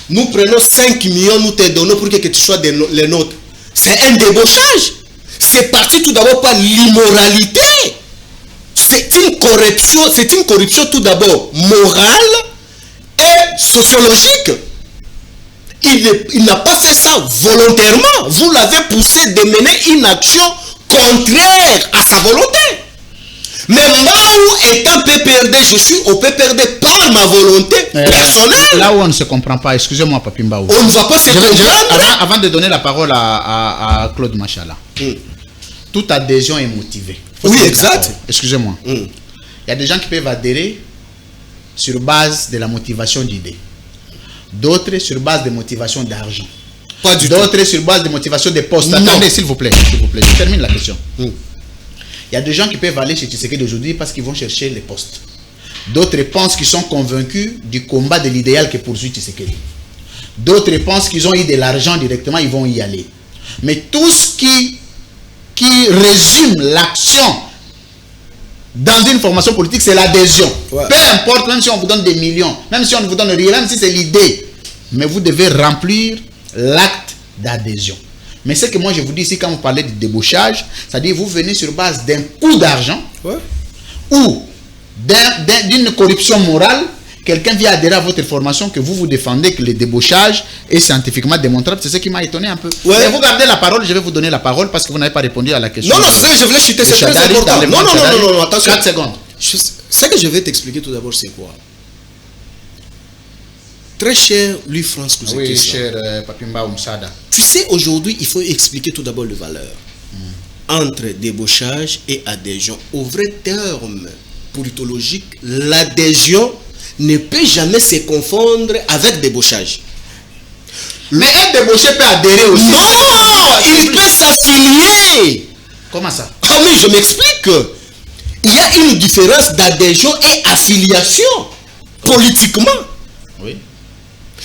Nous prenons 5 millions, nous te donnons pour que tu sois les nôtres. C'est un débauchage. C'est parti tout d'abord par l'immoralité. C'est une corruption tout d'abord morale et sociologique. Il n'a pas fait ça volontairement. Vous l'avez poussé de mener une action contraire à sa volonté. Mais moi, étant PPRD, je suis au PPRD par ma volonté personnelle. Là où on ne se comprend pas, excusez-moi Papi Mbaou. On ne va pas se comprendre. Avant de donner la parole à Claude Machala, toute adhésion est motivée. Oui, exact. Excusez-moi. Il y a des gens qui peuvent adhérer sur base de la motivation d'idées. D'autres sur base de motivation d'argent. D'autres sur base de motivation de postes. Attendez, s'il vous plaît. Je termine la question. Il y a des gens qui peuvent aller chez Tshisekedi aujourd'hui parce qu'ils vont chercher les postes. D'autres pensent qu'ils sont convaincus du combat de l'idéal que poursuit Tshisekedi. D'autres pensent qu'ils ont eu de l'argent directement, ils vont y aller. Mais tout ce qui résume l'action dans une formation politique, c'est l'adhésion. Ouais. Peu importe, même si on vous donne des millions, même si on ne vous donne rien, même si c'est l'idée, mais vous devez remplir l'acte d'adhésion. Mais ce que moi je vous dis ici, quand vous parlez de débauchage, c'est-à-dire vous venez sur base d'un coup d'argent ou d'une corruption morale, quelqu'un vient adhérer à votre formation que vous défendez que le débauchage est scientifiquement démontrable. C'est ce qui m'a étonné un peu. Mais vous gardez la parole, je vais vous donner la parole parce que vous n'avez pas répondu à la question. Non, je voulais chuter, c'est très important. Non, attention. 4 secondes. Ce que je vais t'expliquer tout d'abord, c'est quoi? Très cher, lui, France Kouzeki. Oui, cher Papi Mbaou Msada. Tu sais, aujourd'hui, il faut expliquer tout d'abord les valeurs entre débauchage et adhésion. Au vrai terme politologique, l'adhésion ne peut jamais se confondre avec débauchage. Mais un débauché peut adhérer aussi. Non, il peut s'affilier. Comment ça? Ah oui, je m'explique. Il y a une différence d'adhésion et affiliation politiquement. Oui.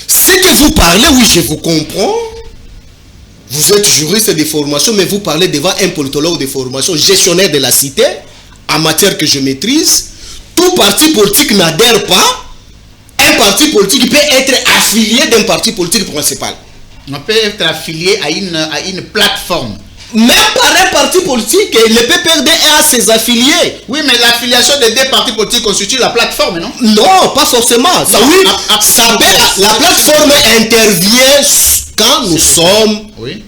Ce que vous parlez, oui, je vous comprends. Vous êtes juriste de formation, mais vous parlez devant un politologue de formation, gestionnaire de la cité, en matière que je maîtrise. Tout parti politique n'adhère pas. Un parti politique peut être affilié d'un parti politique principal. On peut être affilié à une plateforme. Même par un parti politique, le PPRD a ses affiliés. Oui, mais l'affiliation des deux partis politiques constitue la plateforme, non? Non, pas forcément. La plateforme intervient quand nous sommes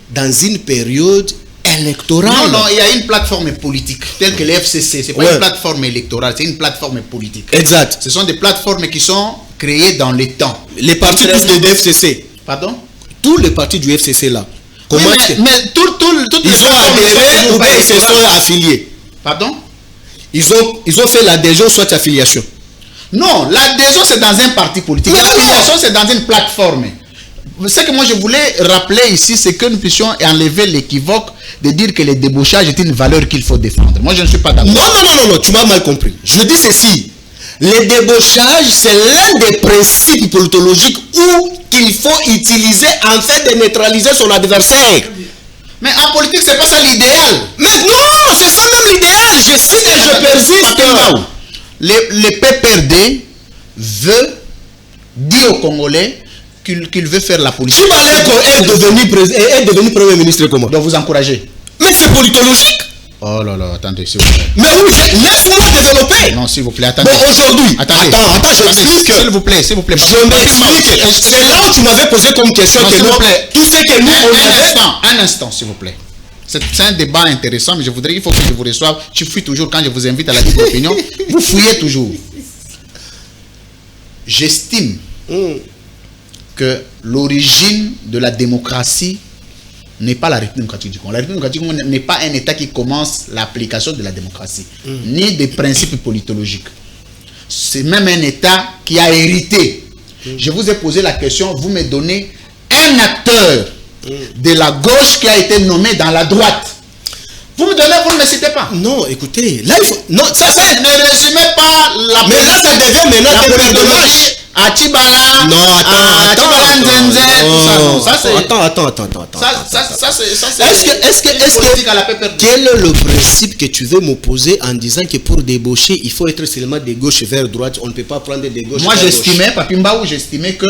dans une période électorale. Non, il y a une plateforme politique, telle que le FCC. Ce n'est pas une plateforme électorale, c'est une plateforme politique. Exact. Ce sont des plateformes qui sont créées dans le temps. Les partis tous du FCC. Pardon? Tous les partis du FCC là. Comment mais toutes ils ont adhéré ou bien ils se sont affiliés. Pardon? Ils ont fait l'adhésion soit affiliation. Non, l'adhésion c'est dans un parti politique. L'affiliation c'est dans une plateforme. Ce que moi je voulais rappeler ici, c'est que nous puissions enlever l'équivoque de dire que le débauchage est une valeur qu'il faut défendre. Moi je ne suis pas d'accord. Non, tu m'as mal compris. Je dis ceci. Le débauchage, c'est l'un des principes politologiques qu'il faut utiliser afin de neutraliser son adversaire. Mais en politique, c'est pas ça l'idéal. Mais non, c'est ça même l'idéal. Je cite et je persiste. Le PPRD veut dire aux Congolais qu'il veut faire la politique. Chibaleko est devenu Premier ministre comment? Donc vous encouragez. Mais c'est politologique. Oh là là, attendez, s'il vous plaît. Mais oui, laisse-moi développer. Non, s'il vous plaît, attendez. Bon, aujourd'hui, attends, je m'explique. S'il vous plaît, s'il vous plaît. Je m'explique. C'est là où tu m'avais posé comme question non, que nous, tout ce que nous, un instant, s'il vous plaît. C'est un débat intéressant, mais il faut que je vous reçoive. Je fuis toujours quand je vous invite à la libre opinion. Vous fouillez toujours. J'estime que l'origine de la démocratie n'est pas la République démocratique du Congo. La République démocratique du Congo n'est pas un État qui commence l'application de la démocratie, ni des principes politologiques. C'est même un État qui a hérité. Je vous ai posé la question, vous me donnez un acteur de la gauche qui a été nommé dans la droite. Vous me donnez, vous ne me citez pas. Non, écoutez, là il faut... Non, ça c'est... Ne résumez pas la... Mais là ça devient maintenant un personnage. Atibala. Non, attends. Est-ce que quel est le principe que tu veux m'opposer en disant que pour débaucher, il faut être seulement de gauche vers droite, on ne peut pas prendre des gauches. Moi j'estimais, Papimbaou, j'estimais que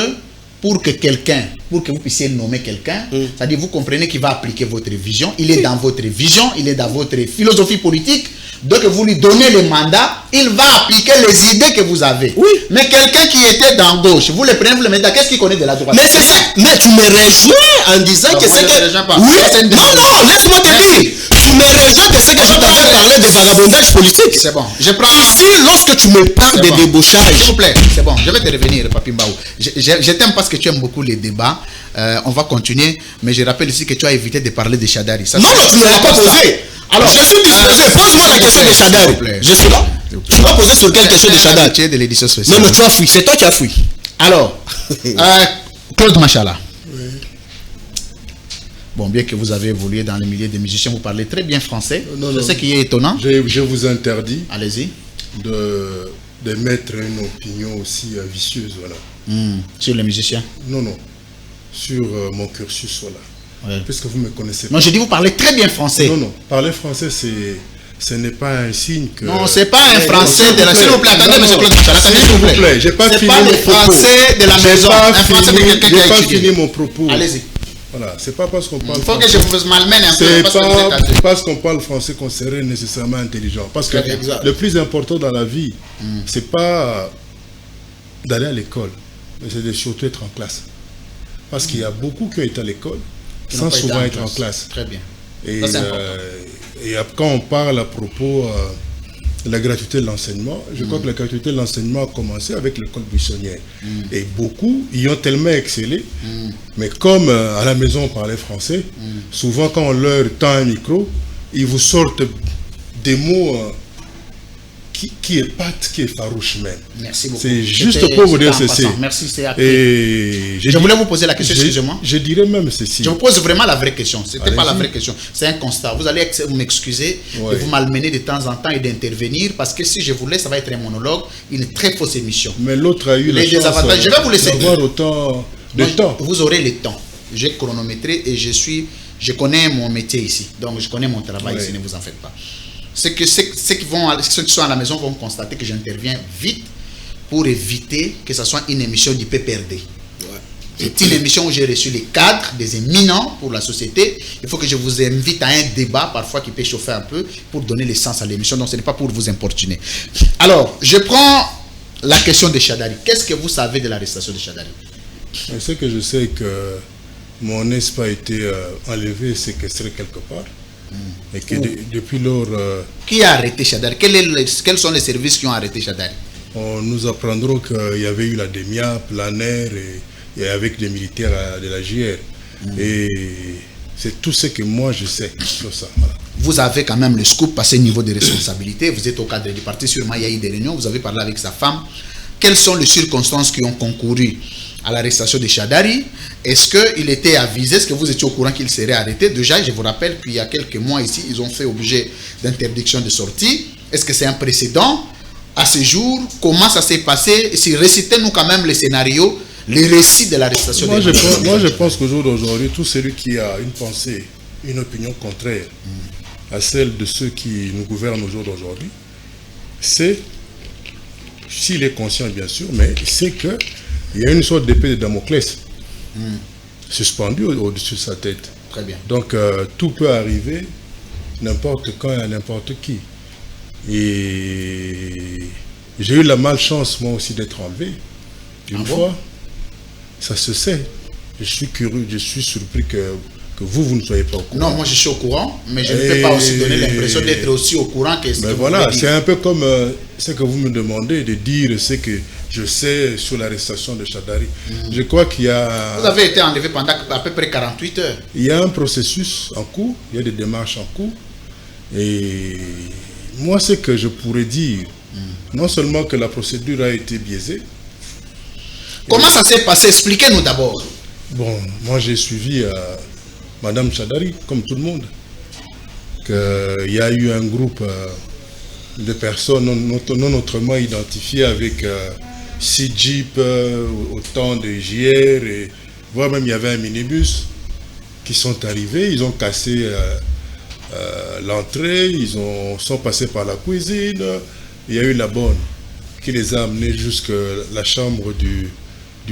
pour que vous puissiez nommer quelqu'un, c'est-à-dire vous comprenez qu'il va appliquer votre vision, il est dans votre vision, il est dans votre philosophie politique, donc vous lui donnez le mandat, il va appliquer les idées que vous avez. Oui. Mais quelqu'un qui était dans gauche, vous le prenez, vous le mettez, qu'est-ce qu'il connaît de la droite? Mais c'est ça, mais tu me rejoins en disant que c'est que... Oui, non, laisse-moi te dire. Tu me rejoins que c'est que je t'avais parlé de vagabondage politique. C'est bon, je prends... Ici, lorsque tu me parles de débauchage... S'il vous plaît, c'est bon, je vais te revenir, Papi Mbaou. Je t'aime parce que tu aimes beaucoup les débats. On va continuer, mais je rappelle ici que tu as évité de parler de Chadari. Ça, non, tu ne l'as pas posé. Alors, je suis disposé. Pose-moi la question de Chadari. Je suis là. Tu m'as posé sur quelle question de Chadari? De l'édition spéciale. Non, mais tu as fui. C'est toi qui as fui. Alors, Claude Machala. Oui. Bon, bien que vous avez évolué dans le milieu des musiciens, vous parlez très bien français. C'est ce qui est étonnant. Je vous interdis. Allez-y. De mettre une opinion aussi vicieuse, voilà. Sur les musiciens? Non, sur mon cursus, voilà. Ouais. Puisque vous me connaissez pas. Non, je dis vous parlez très bien français. Non, parler français, ce n'est pas un signe que... Non, c'est pas un français de la... S'il vous plaît, attendez, monsieur Claude Machala, attendez, s'il vous plaît. J'ai pas fini mon propos. français de la maison, un français de quelqu'un qui a étudié. J'ai pas fini mon propos. Allez-y. Voilà, c'est pas parce qu'on parle français. Il faut que je vous malmène un peu. C'est pas parce qu'on parle français qu'on serait nécessairement intelligent. Parce que le plus important dans la vie, c'est pas d'aller à l'école, mais c'est de surtout être en classe. Parce qu'il y a beaucoup qui ont été à l'école sans souvent être en classe. Très bien. Et quand on parle à propos de la gratuité de l'enseignement, je crois que la gratuité de l'enseignement a commencé avec l'école buissonnière. Et beaucoup y ont tellement excellé, mais comme à la maison on parlait français, souvent quand on leur tend un micro, ils vous sortent des mots qui épatent, qui effarouchent même. Merci beaucoup. C'est juste pour vous dire ceci. Merci, c'est appris. Je voulais vous poser la question, excusez-moi. Je dirais même ceci. Je vous pose vraiment la vraie question. Ce n'était pas la vraie question. C'est un constat. Vous allez m'excuser de vous malmener de temps en temps et d'intervenir parce que si je vous laisse, ça va être un monologue, une très fausse émission. Mais l'autre a eu la chance je vais vous laisser d'avoir autant de temps. Vous aurez le temps. J'ai chronométré et je connais mon métier ici. Donc je connais mon travail ici, ne vous en faites pas. Ceux qui sont à la maison vont constater que j'interviens vite pour éviter que ce soit une émission du PPRD. C'est une émission où j'ai reçu les cadres, des éminents pour la société. Il faut que je vous invite à un débat, parfois qui peut chauffer un peu, pour donner l'essence à l'émission. Donc ce n'est pas pour vous importuner. Alors, je prends la question de Chadari. Qu'est-ce que vous savez de l'arrestation de Chadari? Ce que je sais que mon espoir a été enlevé et séquestré quelque part. Et que depuis lors... Qui a arrêté Chadari? Quels sont les services qui ont arrêté Chadari? Nous apprendrons qu'il y avait eu la DEMIA, Planer et avec des militaires de la JR. Et c'est tout ce que moi je sais sur ça. Voilà. Vous avez quand même le scoop à ce niveau de responsabilité. Vous êtes au cadre du parti, sûrement il y a eu des réunions, vous avez parlé avec sa femme. Quelles sont les circonstances qui ont concouru à l'arrestation de Chadari? Est-ce qu'il était avisé? Est-ce que vous étiez au courant qu'il serait arrêté? Déjà, je vous rappelle qu'il y a quelques mois ici, ils ont fait objet d'interdiction de sortie. Est-ce que c'est un précédent? à ce jour, comment ça s'est passé? Si récitez-nous quand même le scénario, les récits de l'arrestation. Moi, je pense qu'au jour d'aujourd'hui, tout celui qui a une pensée, une opinion contraire à celle de ceux qui nous gouvernent au jour d'aujourd'hui, c'est, s'il est conscient bien sûr, mais c'est qu'il y a une sorte d'épée de Damoclès suspendue au-dessus de sa tête. Très bien. Donc tout peut arriver n'importe quand et à n'importe qui. Et j'ai eu la malchance moi aussi d'être enlevé une fois. Ça se sait. Je suis curieux, je suis surpris que vous ne soyez pas au courant. Non, moi je suis au courant, mais je ne peux pas aussi donner l'impression d'être aussi au courant que ce que voilà, c'est un peu comme ce que vous me demandez de dire, ce que je sais sur l'arrestation de Chadari. Je crois qu'il y a... Vous avez été enlevé pendant à peu près 48 heures. Il y a un processus en cours, il y a des démarches en cours. Et moi, ce que je pourrais dire, non seulement que la procédure a été biaisée. Comment ça s'est passé? Expliquez-nous d'abord. Bon, moi j'ai suivi Madame Chadari, comme tout le monde. Il y a eu un groupe de personnes non autrement identifiées avec 6 jeeps, autant de JR, et voire même il y avait un minibus qui sont arrivés, ils ont cassé l'entrée, ils sont passés par la cuisine, il y a eu la bonne qui les a amenés jusqu'à la chambre du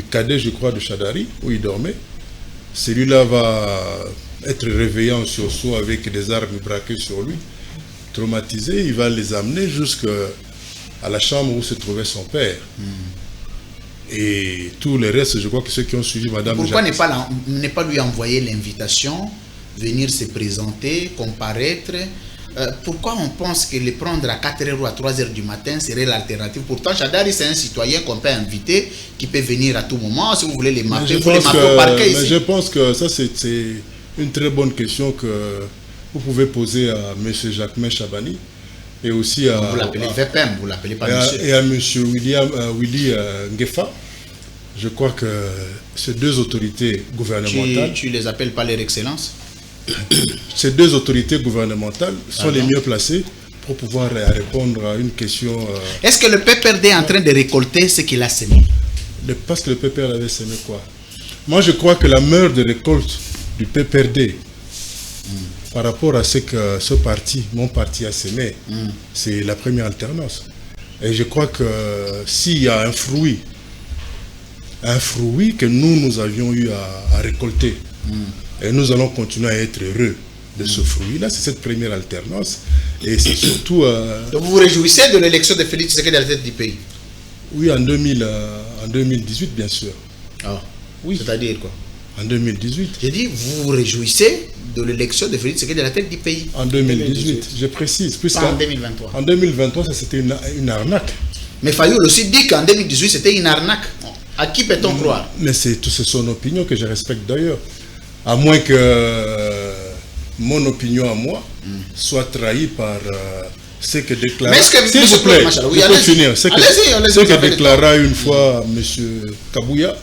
cadet, je crois, de Chadari, où il dormait. Celui-là va être réveillé en sursaut avec des armes braquées sur lui, traumatisé. Il va les amener jusqu'à la chambre où se trouvait son père. Et tout le reste, je crois que ceux qui ont suivi Madame... Pourquoi ne pas lui envoyer l'invitation, venir se présenter, comparaître? Pourquoi on pense que le prendre à 4h ou à 3h du matin serait l'alternative? Pourtant, Chadari, c'est un citoyen qu'on peut inviter, qui peut venir à tout moment. Si vous voulez les marquer, vous les marquez au parquet ici. Je pense que ça, c'est une très bonne question que vous pouvez poser à M. Jacquemain Chabani et aussi à... Vous l'appelez VPM, vous l'appelez pas monsieur. Et à M. Willy Ngefa. Je crois que ces deux autorités gouvernementales... Tu les appelles pas leur excellence? Ces deux autorités gouvernementales sont les mieux placées pour pouvoir répondre à une question... Est-ce que le PPRD est en train de récolter ce qu'il a semé? Parce que le PPRD avait semé quoi? Moi, je crois que la meilleure de récolte du PPRD par rapport à ce que mon parti a semé, c'est la première alternance. Et je crois que s'il y a un fruit que nous avions eu à récolter, et nous allons continuer à être heureux de ce fruit-là, c'est cette première alternance. Et c'est surtout... Donc vous vous réjouissez de l'élection de Félix Tshisekedi à la tête du pays? Oui, en 2018, bien sûr. Ah, oui. C'est-à-dire quoi? En 2018. J'ai dit, vous vous réjouissez de l'élection de Félix Tshisekedi à la tête du pays? En 2018, je précise. Pas en 2023. En 2023, ça c'était une arnaque. Mais Fayoul aussi dit qu'en 2018, c'était une arnaque. À qui peut-on croire? Mais c'est son opinion que je respecte d'ailleurs. À moins que mon opinion à moi soit trahie par ce que déclara... S'il vous plaît, je peux finir. Ce que déclara une fois M. Kabouya,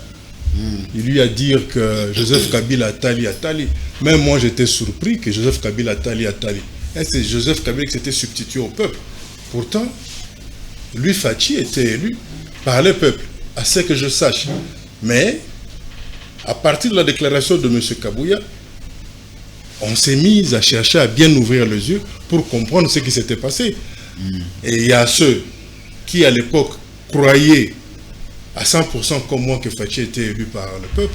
il lui a dit que Joseph Kabila a tali. Même moi, j'étais surpris que Joseph Kabila a tali. Et c'est Joseph Kabila qui s'était substitué au peuple. Pourtant, lui, Fachi, était élu par le peuple, à ce que je sache. Mais, à partir de la déclaration de M. Kabouya, on s'est mis à chercher à bien ouvrir les yeux pour comprendre ce qui s'était passé. Et il y a ceux qui, à l'époque, croyaient à 100% comme moi que Fachi était élu par le peuple.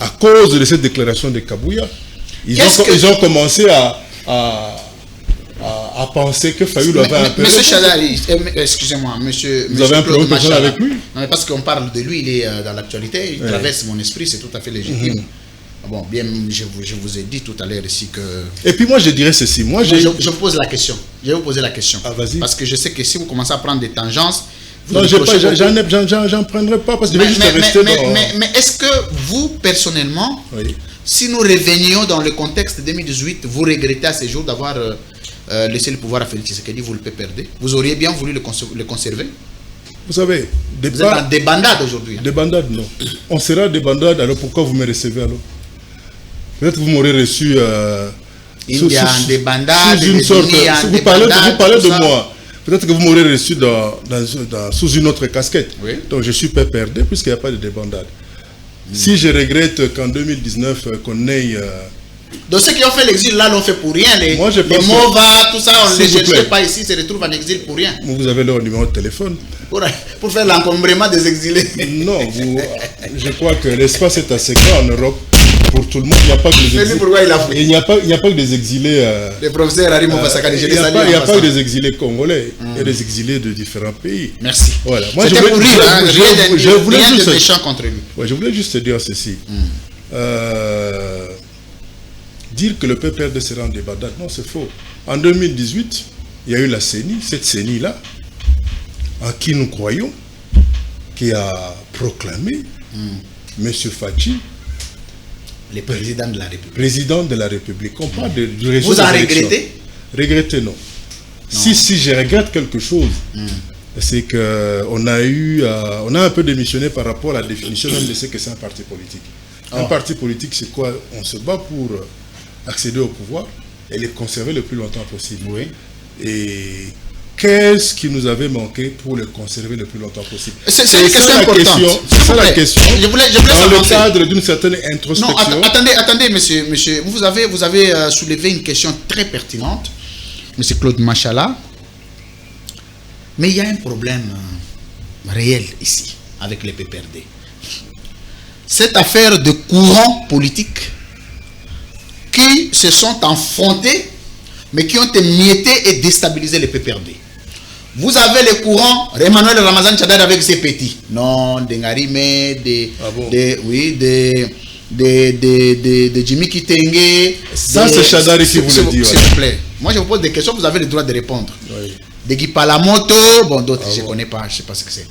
À cause de cette déclaration de Kabouya, ils ont commencé à penser que Fayoul avait un peu... Monsieur Chadari, excusez-moi, monsieur... Vous avez un problème personnel avec lui? Non, mais parce qu'on parle de lui, il est dans l'actualité, il traverse mon esprit, c'est tout à fait légitime. Bon, bien, je vous ai dit tout à l'heure ici que... Et puis moi, je dirais ceci. Je pose la question. Je vais vous poser la question. Ah, vas-y. Parce que je sais que si vous commencez à prendre des tangences... Non, j'en prendrai pas parce que je vais juste rester dans... Mais est-ce que vous, personnellement, si nous revenions dans le contexte 2018, vous regrettez à ce jour d'avoir laissé le pouvoir à Félix Tshisekedi, vous le perdez? Vous auriez bien voulu le conserver? Vous savez... Vous êtes dans des bandades aujourd'hui. Des bandades, non. On sera des bandades, alors pourquoi vous me recevez alors? Peut-être vous m'aurez reçu... il y a des bandades, vous parlez de moi. Peut-être que vous m'aurez reçu sous une autre casquette. Oui. Donc je suis PPRD puisqu'il n'y a pas de débandade. Si je regrette qu'en 2019, qu'on ait... Donc ceux qui ont fait l'exil là l'ont fait pour rien. Les MOVA, tout ça, on ne les cherchait pas ici, se retrouvent en exil pour rien. Vous avez leur numéro de téléphone. Pour faire l'encombrement des exilés. Non, je crois que l'espace est assez grand en Europe. Pour tout le monde, il n'y a pas que des exilés. Pourquoi il a fait. Il n'y a pas que des exilés. Le professeur Harry Mova Sakani, je les salue. Il n'y a pas que des exilés congolais. Il y a des exilés de différents pays. Merci. Voilà. C'était pour rire, je voulais rien juste de méchant contre lui. Ouais, je voulais juste te dire ceci. Dire que le PPRD sera en débandade, non, c'est faux. En 2018, il y a eu la CENI, cette CENI-là, en qui nous croyons, qui a proclamé M. Fachi le président de la République. Président de la République. On parle du réseau. Vous en regrettez? Regretter, non. Si je regrette quelque chose, c'est qu'on on a un peu démissionné par rapport à la définition même de ce que c'est un parti politique. Un parti politique, c'est quoi? On se bat pour accéder au pouvoir et les conserver le plus longtemps possible. Oui. Et qu'est-ce qui nous avait manqué pour le conserver le plus longtemps possible? C'est une question importante. C'est ça la question. Je voulais dans le cadre d'une certaine introspection. Non, attendez, monsieur. Vous avez soulevé une question très pertinente, monsieur Claude Machala. Mais il y a un problème réel ici, avec les PPRD. Cette affaire de courants politiques qui se sont affrontés, mais qui ont émietté et déstabilisé les PPRD. Vous avez les courants, Emmanuel Ramazan Tchadad avec ses petits. Non, de Ngarime, de Jimmy Kitenge. Ça, c'est Chadari qui vous le dit. S'il vous plaît. Moi, je vous pose des questions, vous avez le droit de répondre. Oui. De Guy Palamoto, bon, d'autres, je ne connais pas, je ne sais pas ce que c'est.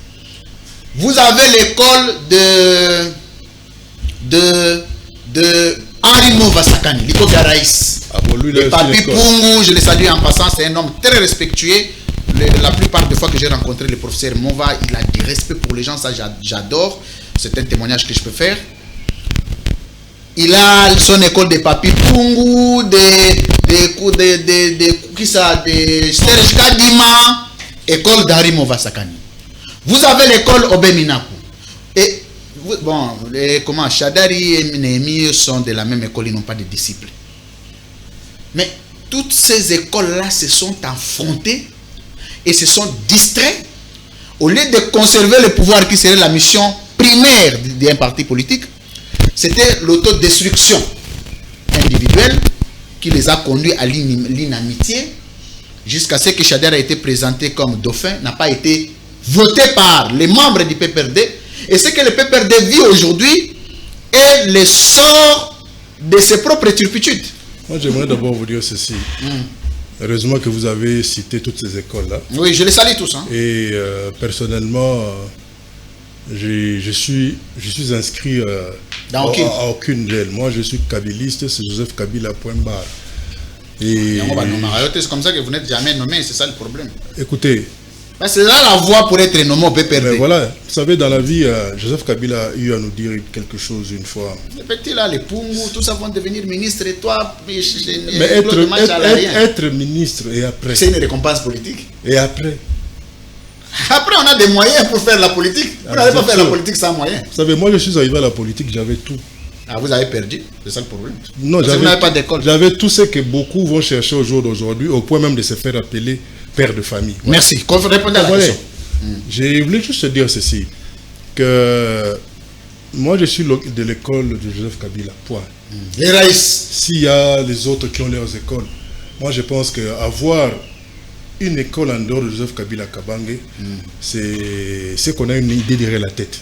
Vous avez l'école de Henri Mova Sakani, Liko Garaïs. Le Papi Pungu, je le salue en passant, c'est un homme très respectueux. La plupart des fois que j'ai rencontré le professeur Mova, il a du respect pour les gens, ça j'adore. C'est un témoignage que je peux faire. Il a son école de Papi Pungu, de Serge Kadima, école d'Henri Mova Sakani. Vous avez l'école Obeminaku. Et bon, Chadari et Néhémie sont de la même école, ils n'ont pas de disciples. Mais toutes ces écoles-là se sont affrontées et se sont distraits. Au lieu de conserver le pouvoir qui serait la mission primaire d'un parti politique, c'était l'autodestruction individuelle qui les a conduits à l'inamitié jusqu'à ce que Chader a été présenté comme dauphin, n'a pas été voté par les membres du PPRD. Et ce que le PPRD vit aujourd'hui est le sort de ses propres turpitudes. Moi, j'aimerais d'abord vous dire ceci. Heureusement que vous avez cité toutes ces écoles-là. Oui, je les salue tous. Et personnellement, je suis inscrit à aucune d'elles. Moi, je suis kabiliste, c'est Joseph Kabila, point barre. Et c'est comme ça que vous n'êtes jamais nommé, c'est ça le problème. Écoutez. C'est là la voie pour être nommé au PPRD. Mais voilà, vous savez, dans la vie, Joseph Kabila a eu à nous dire quelque chose une fois. Les petits là, les Pungu, tout ça vont devenir ministres et toi, mais être ministre et après. C'est une récompense politique. Et après. Après, on a des moyens pour faire la politique. Vous n'allez pas faire la politique sans moyens. Vous savez, moi je suis arrivé à la politique, j'avais tout. Ah, vous avez perdu, c'est ça le problème. Non, vous n'avez pas d'école. J'avais tout ce que beaucoup vont chercher au jour d'aujourd'hui, au point même de se faire appeler père de famille. Voilà. Merci. Répondez à la question. Je voulais juste te dire ceci, que moi je suis de l'école de Joseph Kabila, point. Les raïs. S'il y a les autres qui ont leurs écoles, moi je pense qu'avoir une école en dehors de Joseph Kabila Kabange, c'est qu'on a une idée derrière la tête.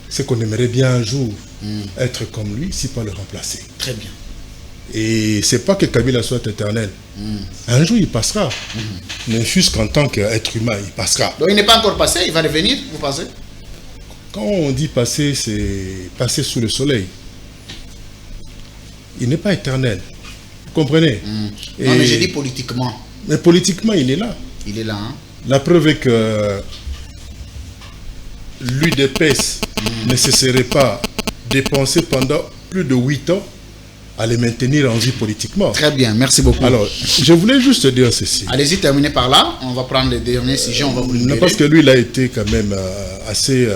C'est qu'on aimerait bien un jour être comme lui, si pas le remplacer. Très bien. Et c'est pas que Kabila soit éternel. Un jour il passera. Mais jusqu'en tant qu'être humain, il passera. Donc il n'est pas encore passé, il va revenir, vous pensez? Quand on dit passer, c'est passer sous le soleil. Il n'est pas éternel. Vous comprenez? Non, mais j'ai dit politiquement. Mais politiquement, il est là. Il est là. La preuve est que l'UDPS ne se serait pas dépensé pendant plus de 8 ans à les maintenir en vie politiquement. Très bien, merci beaucoup. Alors, je voulais juste dire ceci. Allez-y, terminez par là. On va prendre les derniers sujets, on va vous libérer. Non, parce que lui, il a été quand même assez...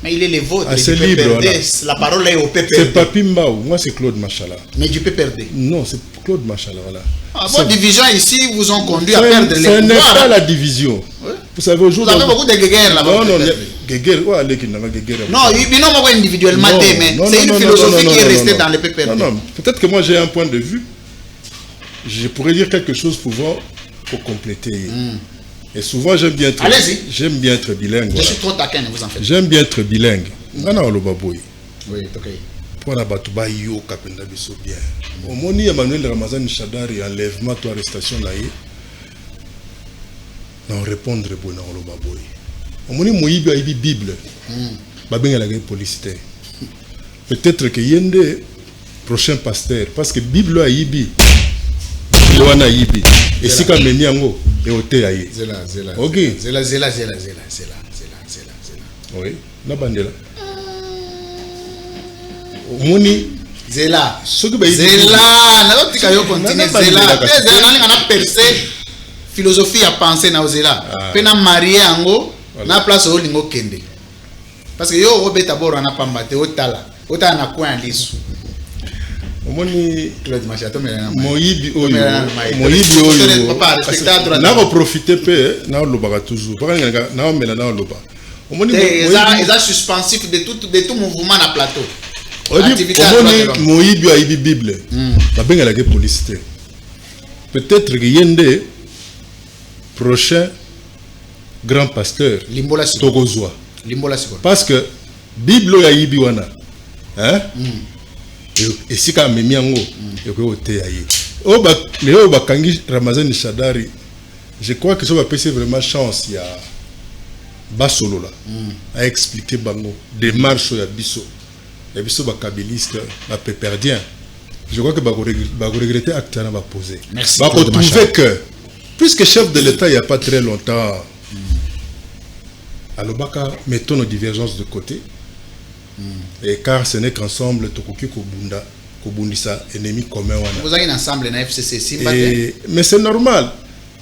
mais il est les vôtres, assez du libre. PPRD. La parole est au PPRD. C'est Papi Mbaou, moi c'est Claude Machala. Mais du PPRD. Non, c'est Claude Machala, voilà. Vos divisions ici vous ont conduit à perdre les pouvoirs. Ce n'est pas la division. Ouais. Vous savez, aujourd'hui... Vous avez beaucoup de guerres là-bas. Non, guerre, ouais, allez, guerre. Non, individuellement, mais c'est une philosophie qui est restée dans le PPRD. Non, peut-être que moi j'ai un point de vue. Je pourrais dire quelque chose pour compléter. Et souvent, j'aime bien être bilingue. Je suis trop taquin, vous en faites. J'aime bien être bilingue. Oui, ok. Pour la batouba yo kapenda biso bien. Au moni Emmanuel Ramazan Chadari enlèvement to arrestation là y. Non répondre bon na loba boy. Au moni moyibi ayibi Bible. Ba benga la police. Peut-être que yende prochain pasteur parce que Bible ayibi. Yoana ayibi. Et si ka memi yango et oté ayi. Zela. OK. Zela. Oui, na bandela. Moni Zela. Zela. Na tika yo continue Zela. Zela nanga na percer philosophie à penser na Zela. Pena marié yango na place o lingo kende. Parce que yo robeta boro na pambate otala. Otala na coin lisu. Moni Claude Machato mena moyibi oyo. Papa respectateur. Na ko profiter pe na lobaka toujours. Pas na mela na loba. Moni ils suspensif de tout mouvement na plateau. Moïbi a eu Bible. La police. Peut-être que yende prochain grand pasteur Togozoa. Parce que Bible a eu wana. Hein? Et si quand même yango yoko te ayi. Léo Bakangi Ramazan Chadari. Je crois que ça va passer vraiment chance il y a Basolo là à expliquer bango démarche ya biso. Les biso bakabilistes, péperdien. Je crois que va regretter acte va poser. Merci. Va retrouver que, puisque chef de l'État il n'y a pas très longtemps, alors mettons nos divergences de côté. Et car ce n'est qu'ensemble Tokoki Kobundisa ennemi commun. Vous avez un ensemble na FCC mais c'est normal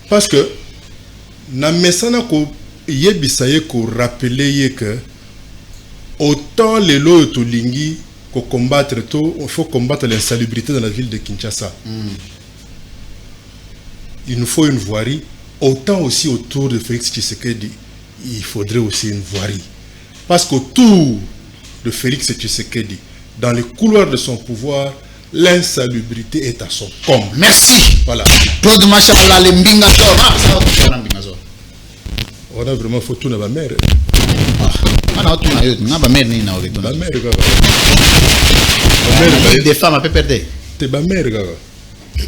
parce que na mesana ko yebisaye ko rappeler que autant les lois de Lingui qu'il faut combattre l'insalubrité dans la ville de Kinshasa. Il nous faut une voirie. Autant aussi autour de Félix Tshisekedi, il faudrait aussi une voirie. Parce qu'autour de Félix Tshisekedi, dans les couloirs de son pouvoir, l'insalubrité est à son comble. Merci. Voilà. Claude Machala, le Mbingazo. On a vraiment faut tout dans ma mère. Des femmes à PPRD. T'es ma mère, gars.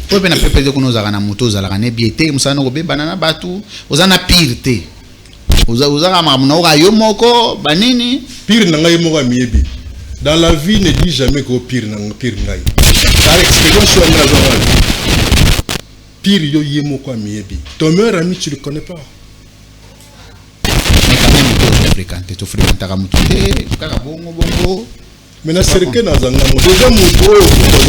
Pour bien PPRD que nous avons na moto, nous avons biété, nous avons banana batu, nous avons pire. Nous avons moko banini. Pire nanga yemoko miebi. Dans la vie, ne dis jamais que pire ngai. Par expérience, pire yo yemoko miebi. Ton meilleur ami, tu le connais pas. Tu fréquentes la bongo. Mais na serke na zanga déjà mon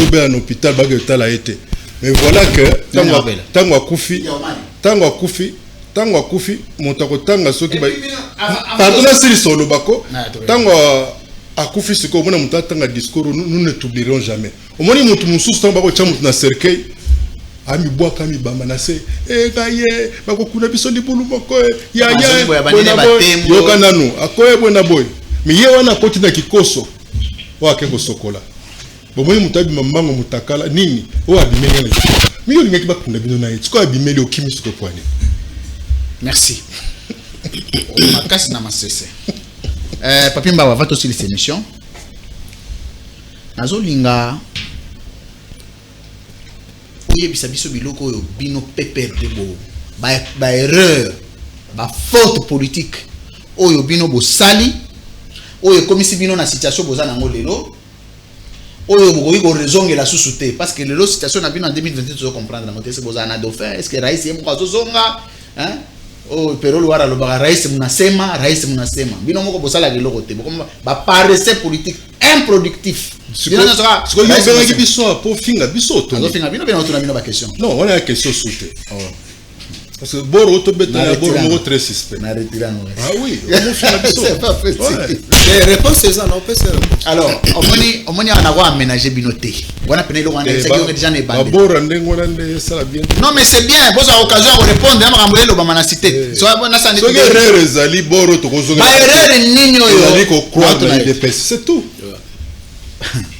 beau un hôpital bageta la été. Mais voilà que tango akufi montako tanga soki ba pardon si solo bako tango akufi siko mona mutanga discours nous ne t'oublierons jamais. Au moins mutu mususu tango bako chamu na serke ami bois kami bamba na se gaye bako kuna biso libulu moko ya yoka nanu akoye bwana boy mais ye wana koti na kikoso wake ko sokola bomoi mutabi mamango mutakala nini o abimeli na miyo lingaki bakunda bino na yitiko abimeli okimi soko kwani. Merci. Makasi na masese. Papi Mbawa va aussi les émissions. Nazo linga oye bisabiso biloko yo bino PPRD bo ba erreur ba faute politique oyo bino bo sali oyo komisi bino na situation boza nango lelo oyo bokoki ko rezongela susu te parce que lelo situation na bino en 2022 tu comprendre na motese boza na dauphin est-ce que raïs yemo azozonga hein Oh, pero le wara le bara rais munasema. Bino moko bosala de l'autre. Ba paresse politique improductif. Bino question. Non, on a une question soute. Parce que Boro to beta Boro très suspect. Ah oui, c'est pas possible. Les réponses c'est ça, non peut se. Alors, on m'a aménager binoté. On a peine le rendre c'est que déjà n'est pas. Non mais c'est bien, vous avez l'occasion de répondre, on va ramener le bamana cité. Soit on a ça. So erreur ezali Boro to kozo. Ba erreur nini yo. Ezali ko croire dans les dépêches, c'est tout.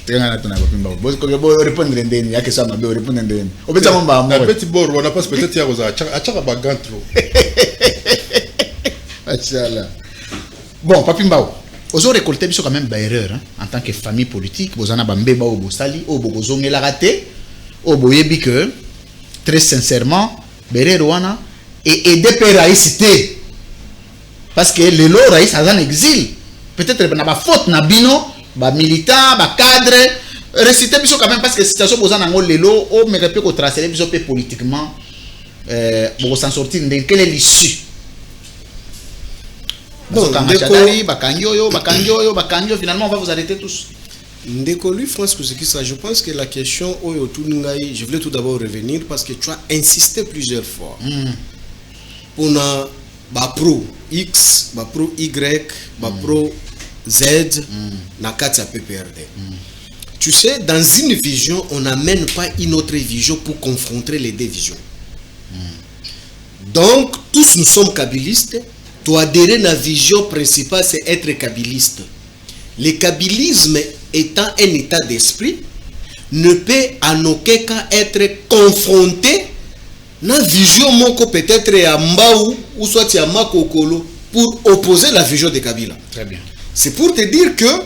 Tengana tona bapimba. Boss ko bo répondre ndeni yake ça mabe répondre ndeni. Obeta mamba mo. Petit Boro, on a pas peut-être ya koza achaka bagantro. Machallah. Bon, Papimba, vous avez récolté quand même des erreurs en tant que famille politique. Vous en avez bambé au Bostali, au Bogozong la raté, au Boyebi que très sincèrement, Bererouana et aider Péraï cité. Parce que les lots Raïs sont en exil. Peut-être qu'il n'y a pas faute, Nabino, militant, cadre. Réciter quand même parce que la situation vous en avez les lots, au mais que tracer politiquement, pour s'en sortir. Quelle est l'issue? Bon, finalement on va vous arrêter tous. Ndeko lui France Kouzekissa, je pense que la question je voulais tout d'abord revenir parce que tu as insisté plusieurs fois. On a pro X, pro Y, pro Z, na kati ya PPRD. Tu sais, dans une vision, on n'amène pas une autre vision pour confronter les deux visions. Donc, tous nous sommes kabylistes. Toi, adhérer à la vision principale, c'est être kabyliste. Le kabylisme étant un état d'esprit, ne peut en aucun cas être confronté à la vision peut-être à Mbaou ou soit à Makokolo pour opposer la vision de Kabila. Très bien. C'est pour te dire que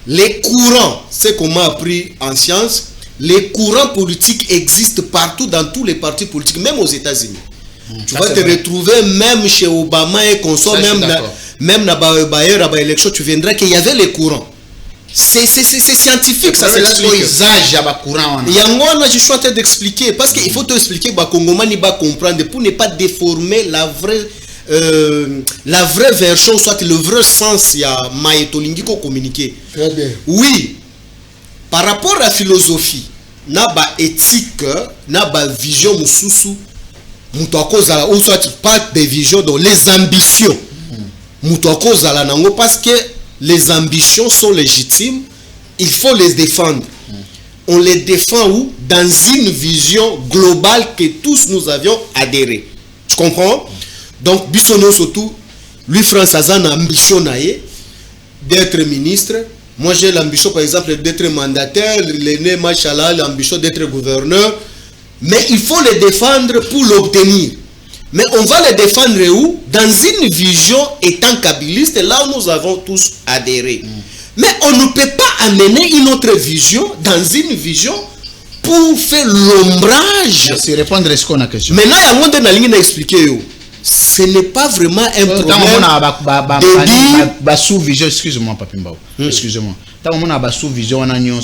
les courants, c'est qu'on m'a appris en sciences, les courants politiques existent partout dans tous les partis politiques, même aux États-Unis. Tu vas te retrouver même chez Obama et consorts, même dans la élection, tu viendras qu'il y avait les courants. C'est scientifique, ça s'explique. Il y a moi, je suis en train d'expliquer, parce qu'il faut te expliquer que Congoma n'y va comprendre pour ne pas déformer la vraie version, soit le vrai sens, il y a Maïtolingi qu'on communiquer. Très bien. Oui, par rapport à la philosophie, n'a pas éthique, n'a pas vision, moussousou. Ou soit pas des visions, donc les ambitions. Parce que les ambitions sont légitimes, il faut les défendre. On les défend où? Dans une vision globale que tous nous avions adhéré. Tu comprends? Donc, Bissono surtout, lui, France Azan a ambition d'être ministre. Moi, j'ai l'ambition, par exemple, d'être mandataire. L'aîné, machallah, l'ambition d'être gouverneur. Mais il faut les défendre pour l'obtenir. Mais on va les défendre où? Dans une vision étant kabyliste, là où nous avons tous adhéré. Mais on ne peut pas amener une autre vision dans une vision pour faire l'ombrage. C'est répondre à ce qu'on a question. Maintenant, il y a un monde qui a expliqué. Ce n'est pas vraiment un problème de sous-vision. Excuse-moi, Papimba. Excuse-moi. Tant qu'on a sous-vision, on a une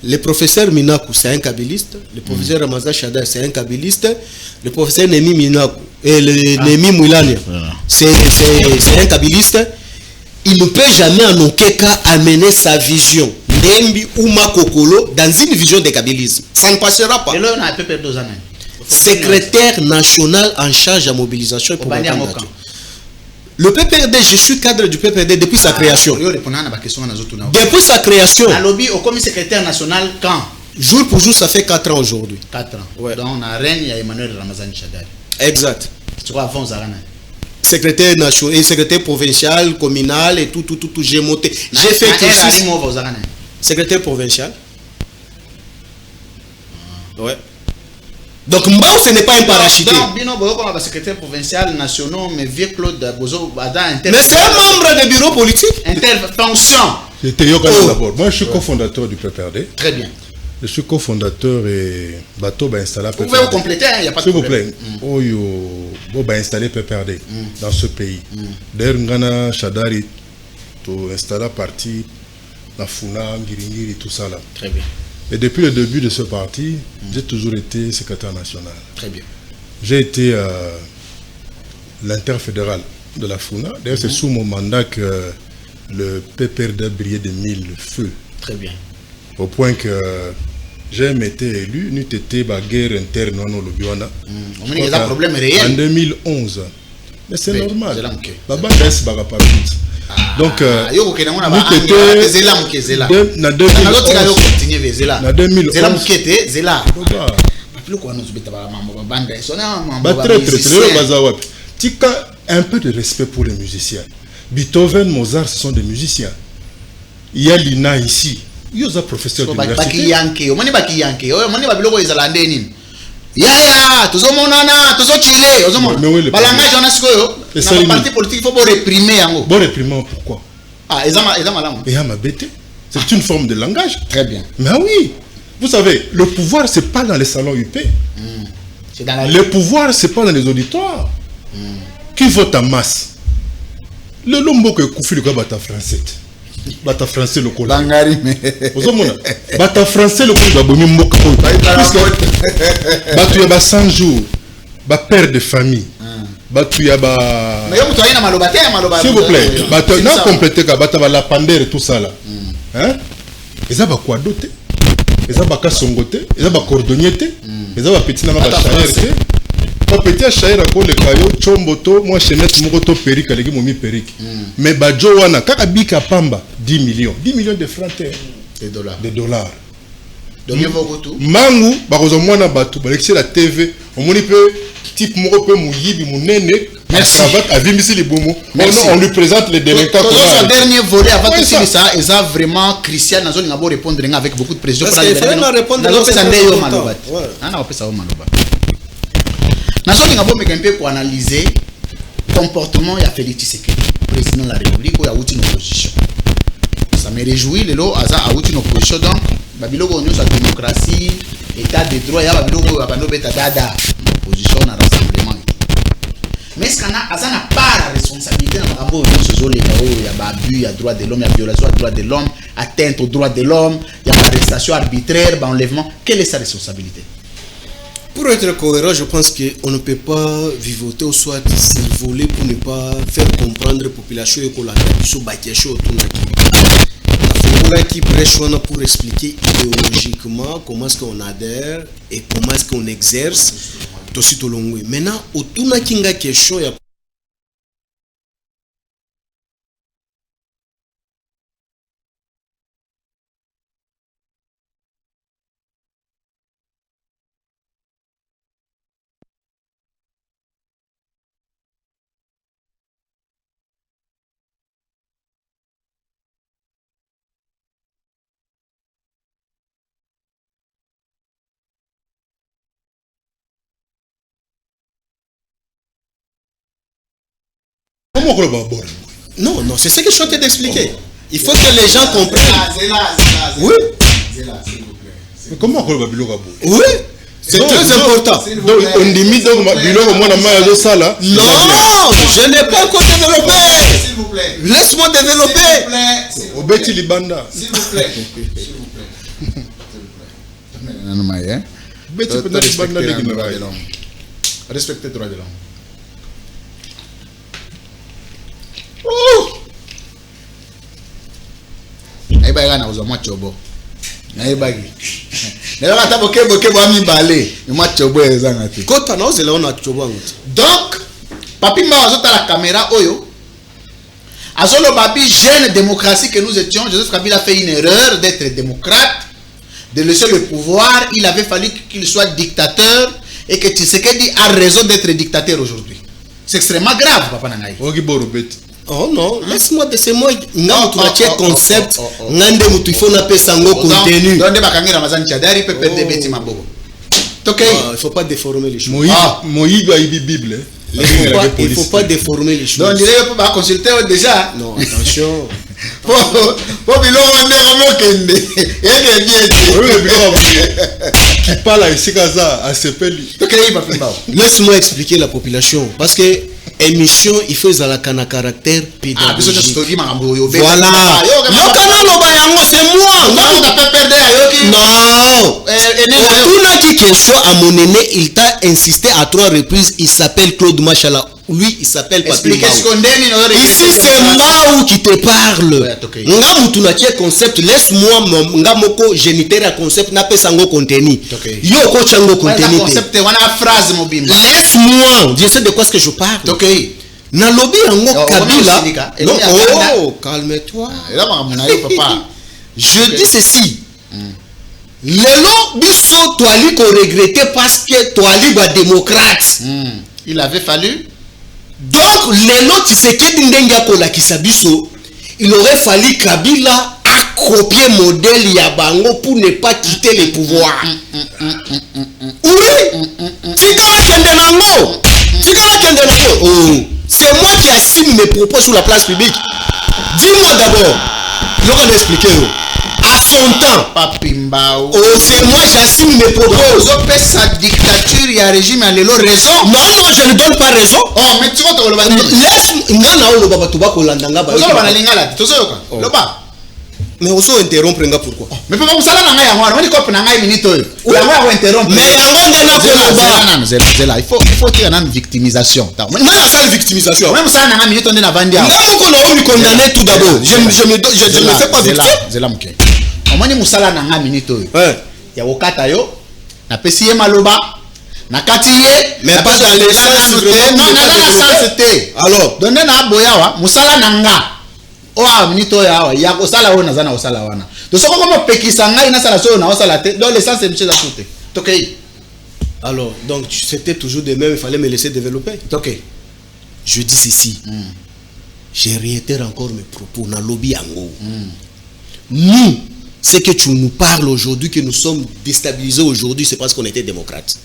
le professeur Minakou, c'est un kabyliste. Le professeur Ramazan Chada, c'est un kabyliste. Le professeur Nemi Minakou et Nemi Moulania, c'est un kabyliste. Il ne peut jamais en aucun cas amener sa vision Nembi ou Makokolo dans une vision de kabylisme. Ça ne passera pas. Et là, on a un peu perdu 2 années. Secrétaire national en charge de la mobilisation et pour la candidature. Le PPRD, je suis cadre du PPRD depuis sa création. Depuis sa création. Un lobby au comité secrétaire national quand? Jour pour jour, ça fait 4 ans aujourd'hui. 4 ans. Ouais. Donc on a Rennes, il y a Emmanuel Ramazan Chadari. Exact. Tu vois, avant Zarana. Secrétaire national et secrétaire provincial, communal et tout, j'ai monté. J'ai fait cursus. Secrétaire provincial. Ouais. Donc Mbao, ce n'est pas un parachuté. Non, secrétaire provincial national, mais vieux Claude Bozo, mais c'est un membre de bureau politique. Intervention. D'abord. Moi, je suis cofondateur du PPRD. Très bien. Je suis cofondateur et bateau installé PPRD. Vous pouvez vous compléter, il n'y a pas de problème. S'il vous plaît, on installé PPRD dans ce pays. D'ailleurs, Ngana Chadari, tu installé parti, la Funa, Ngiringiri, tout ça là. Très bien. Et depuis le début de ce parti, j'ai toujours été secrétaire national. Très bien. J'ai été l'interfédéral de la FUNA. D'ailleurs, c'est sous mon mandat que le PPRD a brillé de mille feux. Très bien. Au point que j'ai été élu, n'eût été la guerre interne non le Biwana. Il y a un problème réel. En 2011. Mais c'est normal. Baba baisse pas vite. Donc, en 2011, un peu de respect pour les musiciens. Beethoven, Mozart, ce sont des musiciens. Il y a Lina ici. Il y a un professeur d'université. Ya tuzomona tuzochile ozomona balanga jona sikoyo na parti politique faut réprimer yango réprimer pourquoi ezama malamu c'est une forme de langage. Très bien. Mais oui, vous savez, le pouvoir c'est pas dans les salons UP. C'est dans la... Le pouvoir c'est pas dans les auditoires. Qui vote en masse? Le lombo que Koufi le bata français. Bata français le col. Bangari mais ozomona bata français le col babomi mboka ko. Batu ya ba 100 jours, ba père de famille. Batu ya ba mais vous toyena maloba te maloba. S'il vous plaît, batu na compléter ka bata ba la pandere tout ça là. Hein? Eza ba quoi doté? Eza ba kasongote, eza ba cordonnier te, eza ba petit na ba chaire te. Pas petit chaire ko le kayo chomboto, moi chemise moko to perike legi momi perike. Mais ba jo wana kaka bika pamba 10 millions de francs de dollars. De dollars. Donc il faut tout. Mangu bakozo mwana batu balexer la TV, on moni peu type moko peu muyibi munene. Merci. On lui présente les délinquants. Son dernier volet avant que ça est vraiment crucial. Nous allons répondre avec beaucoup de pression. Parce qu'il faut répondre pour analyser le comportement de Félix Tshisekedi, président de la République, ou de l'opposition. Ça me réjouit, le lot a une opposition donc Babylone la démocratie, état de droit, il y a Babylone beta dada, opposition na rassemblement. Mais est-ce qu'on n'a pas la responsabilité dans le il y a abus, il y a droit de l'homme, il y a violation des droits de l'homme, atteinte aux droits de l'homme, il y a arrestation arbitraire, enlèvement. Quelle est sa responsabilité? Pour être cohérent, je pense qu'on ne peut pas vivoter ou soit s'envoler pour ne pas faire comprendre la population et qu'on la qui prêche pour expliquer idéologiquement comment est-ce qu'on adhère et comment est-ce qu'on exerce tout ce long. Maintenant, autour de la question, il y a non, non, c'est ce que je suis en train d'expliquer. Il faut que les gens comprennent. Oui. Mais comment on va dire? Oui. C'est très important. Donc, on dit donc, non, je n'ai pas encore développé. S'il vous plaît. Laisse-moi développer. Au Betty Libanda. S'il vous plaît. Respectez le droit de l'homme. Donc, papi Mawazota la caméra oyo Azolo Babi, jeune démocratie que nous étions, Joseph Kabila a fait une erreur d'être démocrate, de laisser le pouvoir. Il avait fallu qu'il soit dictateur et que Tshisekedi a raison d'être dictateur aujourd'hui. C'est extrêmement grave, papa Nangaï. Oh non, laisse-moi de ces mots. Non, tu as concept. Nande mutu faut na pesango contenu. Donde bakangera mazani chadari pepe de beti mabobo. Ok. Il faut pas déformer les choses. Moïse doit y Bible. Il faut pas déformer les choses. Donc on dirait que pas consulter déjà. Non, attention. Pour bilo on est vraiment kende. Et bien. Qui parle ici Gaza à Sepeli. Laisse-moi expliquer la population parce que émission il faut la kana caractère pédagogique. Voilà. C'est moi. Non. Tout qui question à mon aîné, il t'a insisté à 3 reprises, il s'appelle Claude Machala. Lui, il s'appelle Papi Mbao. Ici, c'est Mbao qui te parle. Nga mutunaki concept, laisse-moi nga moko géniteur concept na pesa ngo contenu. Yo ko chango contenu. Laisse-moi, je sais de quoi est-ce que je parle. Na lobby yango Kabila. Non, oh, calme-toi. Je dis ceci. Lelo biso toali ko regretter parce que toali ba démocrate. Il avait fallu. Donc lelo Tshisekedi ndenga kola kisabiso, il aurait fallu Kabila à copier modèle ya bango pour ne pas quitter le pouvoir. Oui. Tika kende nango. C'est moi qui assume mes propos sur la place publique. Dis-moi d'abord. Je vais l'expliquer. À son temps. Papi Mbao. Oh, c'est moi j'assume mes propos. Sa dictature, il y a un régime, il y a raison. Non, je ne donne pas raison. Oh, mais tu vas te le mais on s'en interrompre pourquoi? Mais pourquoi ça là on dit qu'on a une minute. Mais il faut qu'il y ait une victimisation. Non, c'est une victimisation. Même ça on a une minute on est avant dire. Non, on a condamné tout d'abord. Je me fais pas victime. C'est là mke. On m'a dit musala na nga minute. Ya okata yo na pesi ye maloba na kati ye mais pas dans les sens non dans la sens té. Alors donner na boya wa musala na nga. Oh, minito ya ya kosala wana zana osala wana. To soko comme pekisa ngai na sala so na osala te. Dans l'essence c'est monsieur Zakoute. OK. Alors, donc c'était toujours de même, il fallait me laisser développer. OK. Je dis ceci. Je réitère encore mes propos na lobby yango. Nous, ce que tu nous parles aujourd'hui, que nous sommes déstabilisés aujourd'hui, c'est parce qu'on était démocrates.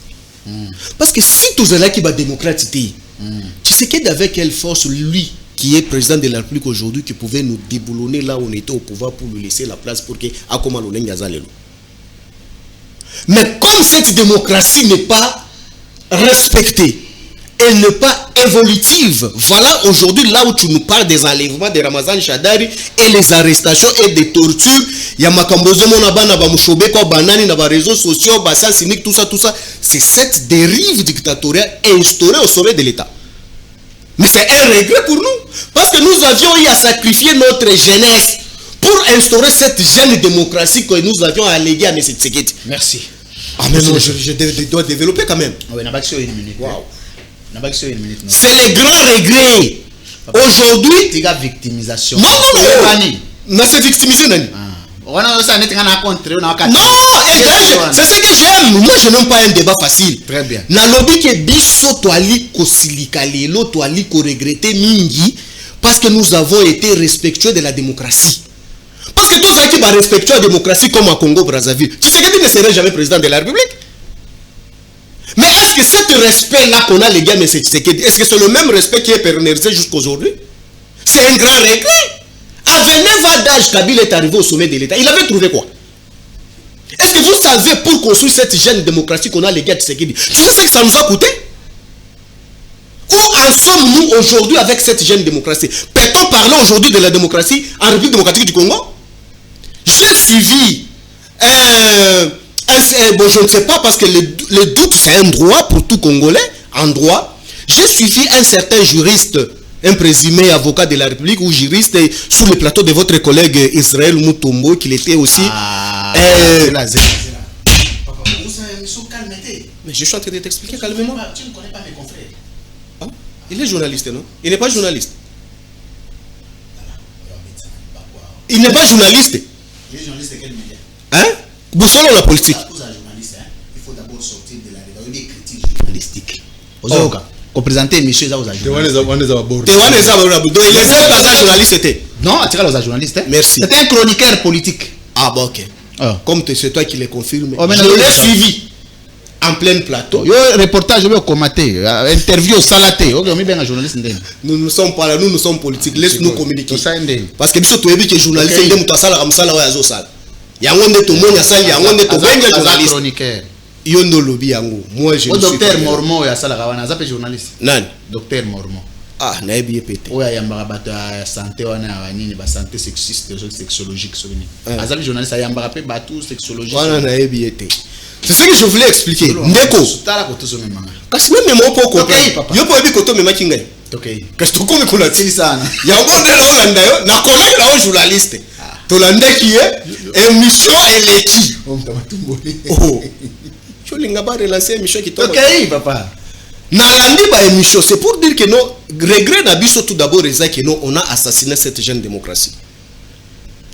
Parce que si tous là qui va démocrate, tu sais qu'avec quelle force lui qui est président de la République aujourd'hui, qui pouvait nous déboulonner là où on était au pouvoir pour lui laisser la place pour que Akoma Lolenga Zalelo. Mais comme cette démocratie n'est pas respectée, elle n'est pas évolutive, voilà aujourd'hui là où tu nous parles des enlèvements de Ramazan Shadari et les arrestations et des tortures. Il y a Makambozo Monabana Bamushobe kwa banani na ba réseaux sociaux, basa cynique, tout ça, c'est cette dérive dictatoriale instaurée au sommet de l'État. Mais c'est un regret pour nous. Parce que nous avions eu à sacrifier notre jeunesse pour instaurer cette jeune démocratie que nous avions alléguée à M. Tshisekedi. Merci. Ah mais non, je dois développer quand même. Oui, wow. C'est les grands regrets. Aujourd'hui... C'est la victimisation. Non. Mais c'est victimisé, Nani. Non, c'est ce que j'aime. Moi, je n'aime pas un débat facile. Très bien. Na lobby que biso toali ko silikalelo toali ko regretter mingi parce que nous avons été respectueux de la démocratie. Parce que tous ceux qui sont respectueux de la démocratie comme à Congo Brazzaville, Tshisekedi ne serait jamais président de la République. Mais est-ce que cet respect-là qu'on a les gars, mais c'est Tshisekedi, est-ce que c'est le même respect qui est pérennisé jusqu'aujourd'hui? C'est un grand regret. À 29 ans d'âge, Kabila est arrivé au sommet de l'État. Il avait trouvé quoi? Est-ce que vous savez, pour construire cette jeune démocratie qu'on a les gars de Tshisekedi, tu sais ce que ça nous a coûté? Où en sommes-nous aujourd'hui avec cette jeune démocratie? Peut-on parler aujourd'hui de la démocratie en République démocratique du Congo? J'ai suivi bon, je ne sais pas parce que le doute c'est un droit pour tout Congolais, en droit. J'ai suivi un certain juriste, un présumé avocat de la République ou juriste sur le plateau de votre collègue Israël Moutombo, qu'il était aussi... Mais je suis en train de t'expliquer calmement. Tu ne connais pas mes confrères. Hein? Il est journaliste, non? Il n'est pas journaliste. Il n'est pas journaliste. Il est journaliste de quel média? Hein? Selon la politique. Il faut d'abord sortir de la critique journalistique. Représenter monsieur ça aux journalistes. Les journalistes étaient. Non, tu as les journalistes. Merci. C'était un chroniqueur politique. Ah bon, ok. Comme c'est toi qui les confirme. Je l'ai suivi en plein plateau. Yo reportage, je vais commenter. Interview salaté. Ok, on met bien un journaliste. Nous ne sommes pas là, nous sommes politiques. Laisse-nous communiquer. Parce que si tu es que journaliste, il y a un journaliste. Il y a un journaliste. Yondo lobby yango. Moi je suis docteur Mormon ya sala kawana zape journaliste. Nani? Docteur Mormon. Ah, na ebi pété. Oya yambara bato santé wana wanini ba santé sexiste sexologique souvenir. Azali journaliste yambara pe bato sexologique. Wana na ebi été. C'est ce que je voulais expliquer. Ndeko. Tala ko tozo memanga. Kasi même mo po ko. Yo po ebi ko to mema kingai. Okay. Kasi to ko me kula Tili sana. Ya bonde la olanda yo na collègue la journaliste. To lande qui est émission eleki. Oh. Je linga ba relancer émission qui to. Okay papa. Nalandi ba émission, c'est pour dire que non regret d'Abisso tout d'abord est que non on a assassiné cette jeune démocratie.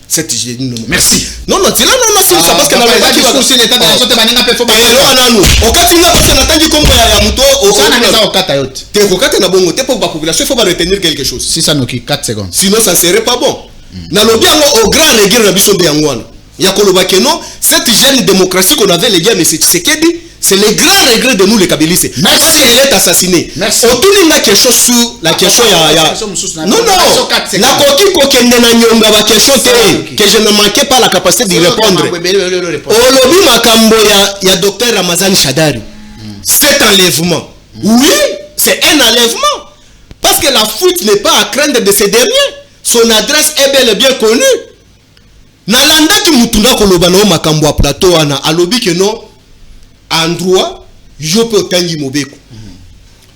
Cette jeune démocratie. Merci. Non non, c'est là non c'est ça parce que na pas discuter l'état de la société baninga pe fo ba. Non non non. Okatinga parce que natangi kombo ya muto au sana neza okata yote. Te okata na bongo te pour ba population faut ba retenir quelque chose. Si ça noki 4 secondes. Sinon ça serait pas bon. Na lobi yango au grand regret na biso be yangwana. Ya koloba que non, cette jeune démocratie qu'on avait les gars mais c'est Tshisekedi. C'est le grand regret de nous les Kabylistes. Merci. Elle est assassinée. Merci. Autour quelque chose sur la question non non. La coquille kokende na nyonga ba question que je ne manquais pas la capacité d'y répondre. Olobi makambo ya docteur Ramazani Shadari. Cet enlèvement. Oui, c'est un enlèvement. Parce que la fuite n'est pas à craindre de ces derniers. Son adresse est bel et bien connue. Nalanda ki mutunda koloba na makambo ya plateau ana alobi que non. Endroit, je peux tangi mobeko.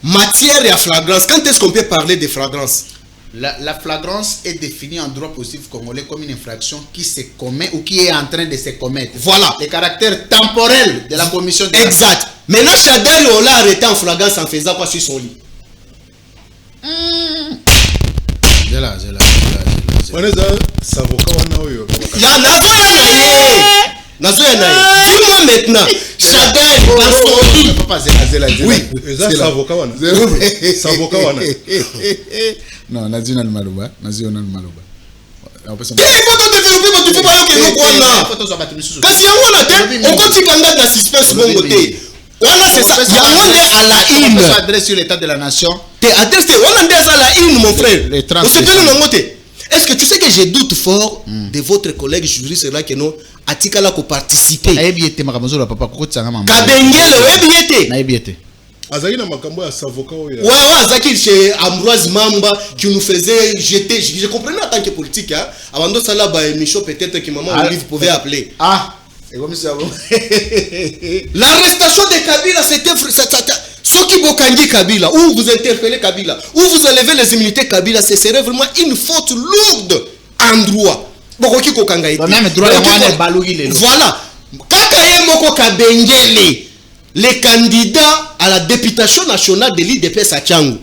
Matière et flagrance. Quand est-ce qu'on peut parler de flagrance? La flagrance est définie en droit positif congolais comme une infraction qui se commet ou qui est en train de se commettre. Voilà. Le caractère temporel de la commission. Exact. Maintenant, Chadel, on l'a arrêté en flagrance en faisant quoi sur son lit? J'ai là. On est ça avocat on a eu. Dis-moi maintenant, Chadel dans son lit. Oui, c'est avocat wana. C'est avocat wana. Non, Nazina Malouba, Nazina Malouba. Il faut te développer, mais tu fais pas que nous quoi. Kasi yango te, on continue quand même la suspense bon côté. Voilà c'est ça. Yango à la une. On s'adresse sur l'état de la nation. T'es adressé, on a à la une mon frère. On se fait le côté. Est-ce que tu sais que j'ai doute fort de votre collègue juriste là que non atikala ko participer. Ayebiete makamozo papa ko tsanga mama. Kabengele oyebiete. Na yebiete. Azaki na makambo ya avocat oya. Ouais, Azaki chez Ambroise Mamba qui nous faisait jeter. Je comprenais en tant que politique hein. Avant de ça là ba émission peut-être que maman Olive pouvait appeler. Ah, c'est comme ça. L'arrestation de Kabila c'était ceux qui bokangi Kabila ou vous interpellez Kabila ou vous enlevez les immunités Kabila, ce serait vraiment une faute lourde en droit. Bokoki kokanga ite. Même droit ya balugi lelo. Voilà. Kaka ye moko Kabengele, les candidats à la députation nationale de l'IDP Sachangu.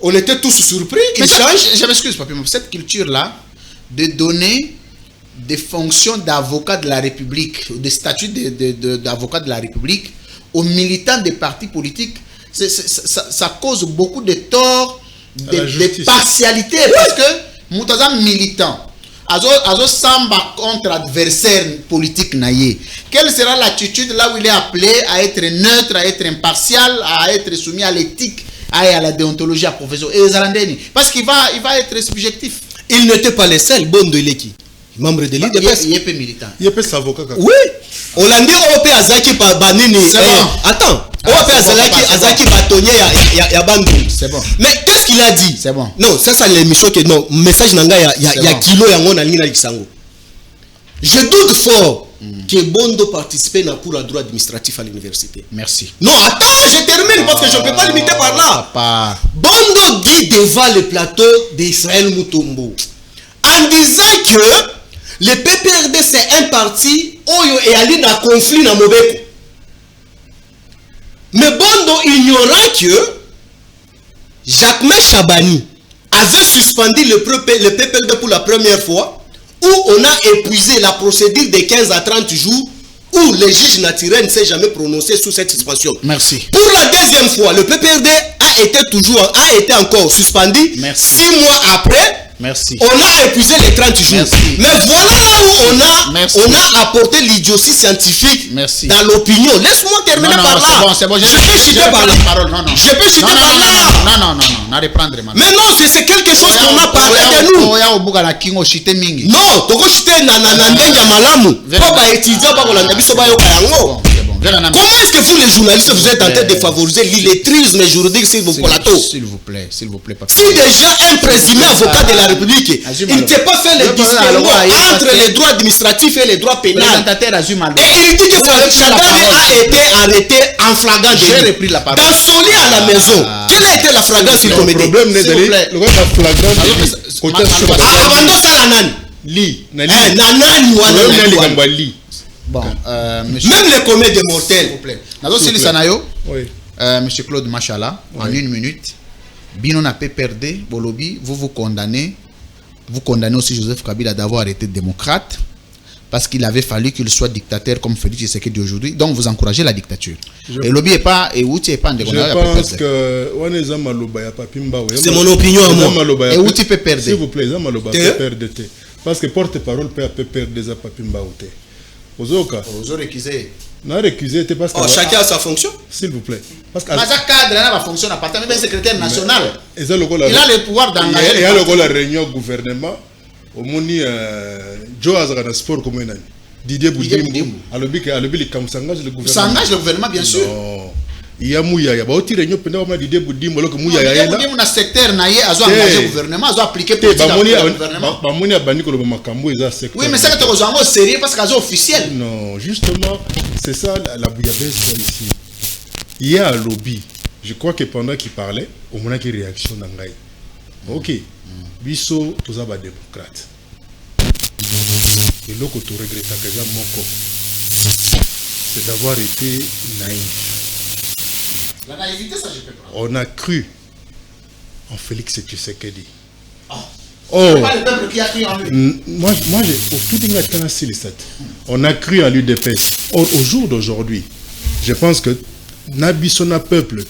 On était tous surpris, ils changent. Je m'excuse papi, mais cette culture là de donner des fonctions d'avocat de la République, des statuts d'avocat de la République aux militants des partis politiques, ça cause beaucoup de torts, de partialité. Parce que Moutaza militant, Azo samba contre adversaire politique naïe. Quelle sera l'attitude là où il est appelé à être neutre, à être impartial, à être soumis à l'éthique, à la déontologie, à professeur et Zarandeni? Parce qu'il va être subjectif. Il n'était pas le seul, Bondo Eleki, membre de l'IDPS. Il est peu militant. Il est peu avocat. Oui. Hollandi OP Azaki pa banini. Attends. OP Azaki batonnier ya bandu. C'est bon. Mais qu'est-ce qu'il a dit? C'est bon. Non, ça l'émission que non, message nanga ya kilo yango na linga lisango. Je doute fort que Bondo participe dans pour le droit administratif à l'université. Merci. Non, attends, je termine parce que je ne peux pas limiter par là. Papa. Bondo dit devant le plateau d'Israël Mutombo en disant que le PPRD c'est un parti Oyo et Ali na conflit na Mobeko. Mais Bondo ignorant que Jacquemain Chabani avait suspendu le PPRD pour la première fois, où on a épuisé la procédure de 15 à 30 jours, où le juge naturel ne s'est jamais prononcé sur cette suspension. Merci. Pour la deuxième fois, le PPRD a été encore suspendu. Merci. 6 mois après. Merci. On a épuisé les 30 jours. Merci. Mais voilà où on a apporté l'idiotie scientifique dans l'opinion. Laisse-moi terminer par là. C'est bon. Je peux citer par là. Je peux citer par là. Non. Mais non, c'est quelque chose qu'on a parlé de nous. Non, toko chite na ndenga malamu. Pour ba étudiant ba kolanda biso ba yoka yango. Comment est-ce que vous, les journalistes, vous êtes en train de favoriser l'illettrisme juridique sur vos plateaux? S'il vous plaît, papa. Si déjà un présumé avocat de la République, il ne peut pas faire le distinguo entre les droits administratifs et les droits pénals. Et il dit que Chadari a été arrêté en flagrant délit. J'ai repris la parole. Dans son lit à la maison. Quelle a été la flagrance qu'il commettait? Le problème n'est pas le flagrant délit. Avant ça, la nani. Li. Bon, monsieur, même les comètes de mortels. s'il vous plaît. Oui. Monsieur Claude Machala, en 1 minute, Bino n'a pas perdu, Bolobi, vous condamnez. Vous condamnez aussi Joseph Kabila d'avoir été démocrate parce qu'il avait fallu qu'il soit dictateur comme Félix Tshisekedi d'aujourd'hui. Donc vous encouragez la dictature. Et Lobi est pas et Outi est pas en dégonnaire. Je pense que c'est mon opinion à moi. Et Outi peut perdre. S'il vous plaît, Zamaloba peut perdre. Parce que porte-parole peut perdre des Papimba Outé. Vous aurez récusé. Non, récusé, parce que. Chacun a sa fonction. S'il vous plaît. Parce que. Mais ça cadre, là, la fonction appartient même secrétaire national. Il a le pouvoir d'engager. Il y a la réunion du gouvernement. Au Moni, Joe Azara Sport comme un Didier Boudimou. À l'objet s'engage le gouvernement. S'engage le gouvernement, bien sûr. Non. Il y a Mouya, il y a beaucoup de réunions pendant que Didier Boudimou, alors que Mouya est là. Il y a un secteur naïe à engager le gouvernement, à appliquer pour le gouvernement. Oui, mais ça, c'est au sérieux parce que c'est officiel. Non, justement, c'est ça la bouillabaisse ici. Il y a un lobby. Je crois que pendant qu'il parlait, au moment qu'il y a une réaction dans le ok. Biso, tous les démocrates. Et l'autre, tu regrettes que c'est d'avoir été naïf. La naïveté, ça, je peux pas. On a cru en Félix Tshisekedi. Oh, c'est pas le peuple qui a cru en lui. Moi j'ai tout on a cru en l'UDPS. Or, au jour d'aujourd'hui, je pense que Nabisona peuple,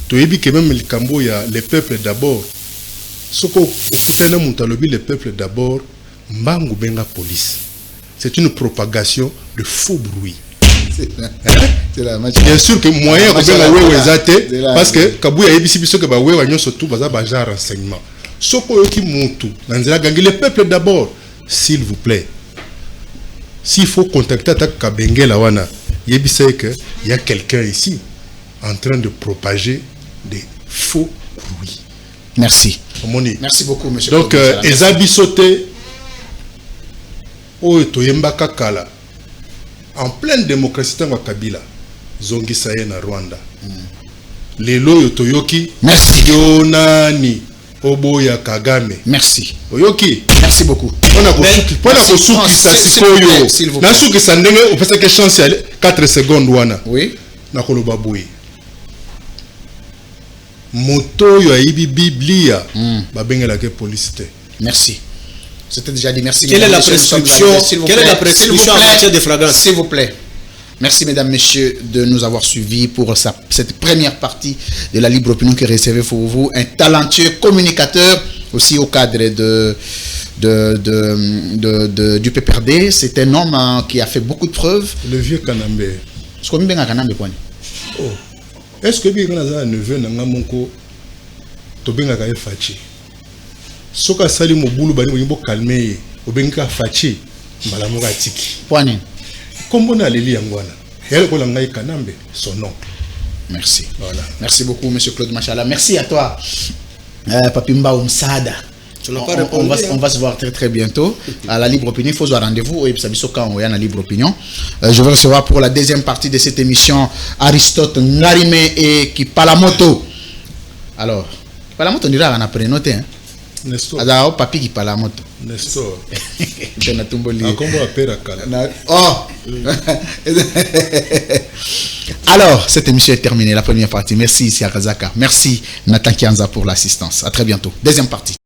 tu as dit que même le Camboya, les peuples d'abord. Ce qu'on le peuple d'abord, Mbangu Benga police. C'est une propagation de faux bruits. Bien sûr que moyen parce que Kabouya ebisi biso que ba wewa nyonso tout baza baja renseignement. Soko yoki muntu nanzela gangi le peuple d'abord, s'il vous plaît. S'il faut contacter Attaque Kabengela wana, yebisa que il y a quelqu'un ici en train de propager des faux bruits. Merci. Merci beaucoup, monsieur. Donc, Ezabisote, Toyembaka Kala, en pleine démocratie, dans Kabila, Zongi Sayen à Rwanda. Lelo Yotoyoki, merci. Yonani, Oboya Kagame. Merci. Oyoki. Merci beaucoup. On a que chance 4 secondes. Oui. Moto yo aibi Biblia babengela ke police. Merci. C'était déjà dit. Merci. Quelle est la prescription? Quelle est la prescription en matière de flagrance? S'il vous plaît. Merci mesdames, messieurs de nous avoir suivis pour cette première partie de la libre opinion qui est réservée pour vous. Un talentueux communicateur aussi au cadre du PPRD. C'est un homme qui a fait beaucoup de preuves. Le vieux Kanambe. Ce qu'on bien à Kanambe point. Oh. Est-ce que bien un neveu n'a monko to benga ka fachi soka sali mo bulu bani bo calmer o benga fachi mbala mo tiki point kombo na leli yangwana yale ko la ngai Kanambe son nom. Merci. Voilà. Merci beaucoup monsieur Claude Machala. Merci à toi Papimba Umsada. On va se voir très très bientôt à la libre opinion. Il faut avoir rendez-vous et ça quand on est à la libre opinion. Je vais recevoir pour la deuxième partie de cette émission Aristote Ngarime et Kipalamoto. Alors, Kipalamoto on dirait qu'on a pris noté. Nestor. Alors, papi Kipalamoto. Nestor. Oh. Alors, cette émission est terminée, la première partie. Merci ici à Kazaka. Merci Nathan Kianza pour l'assistance. À très bientôt. Deuxième partie.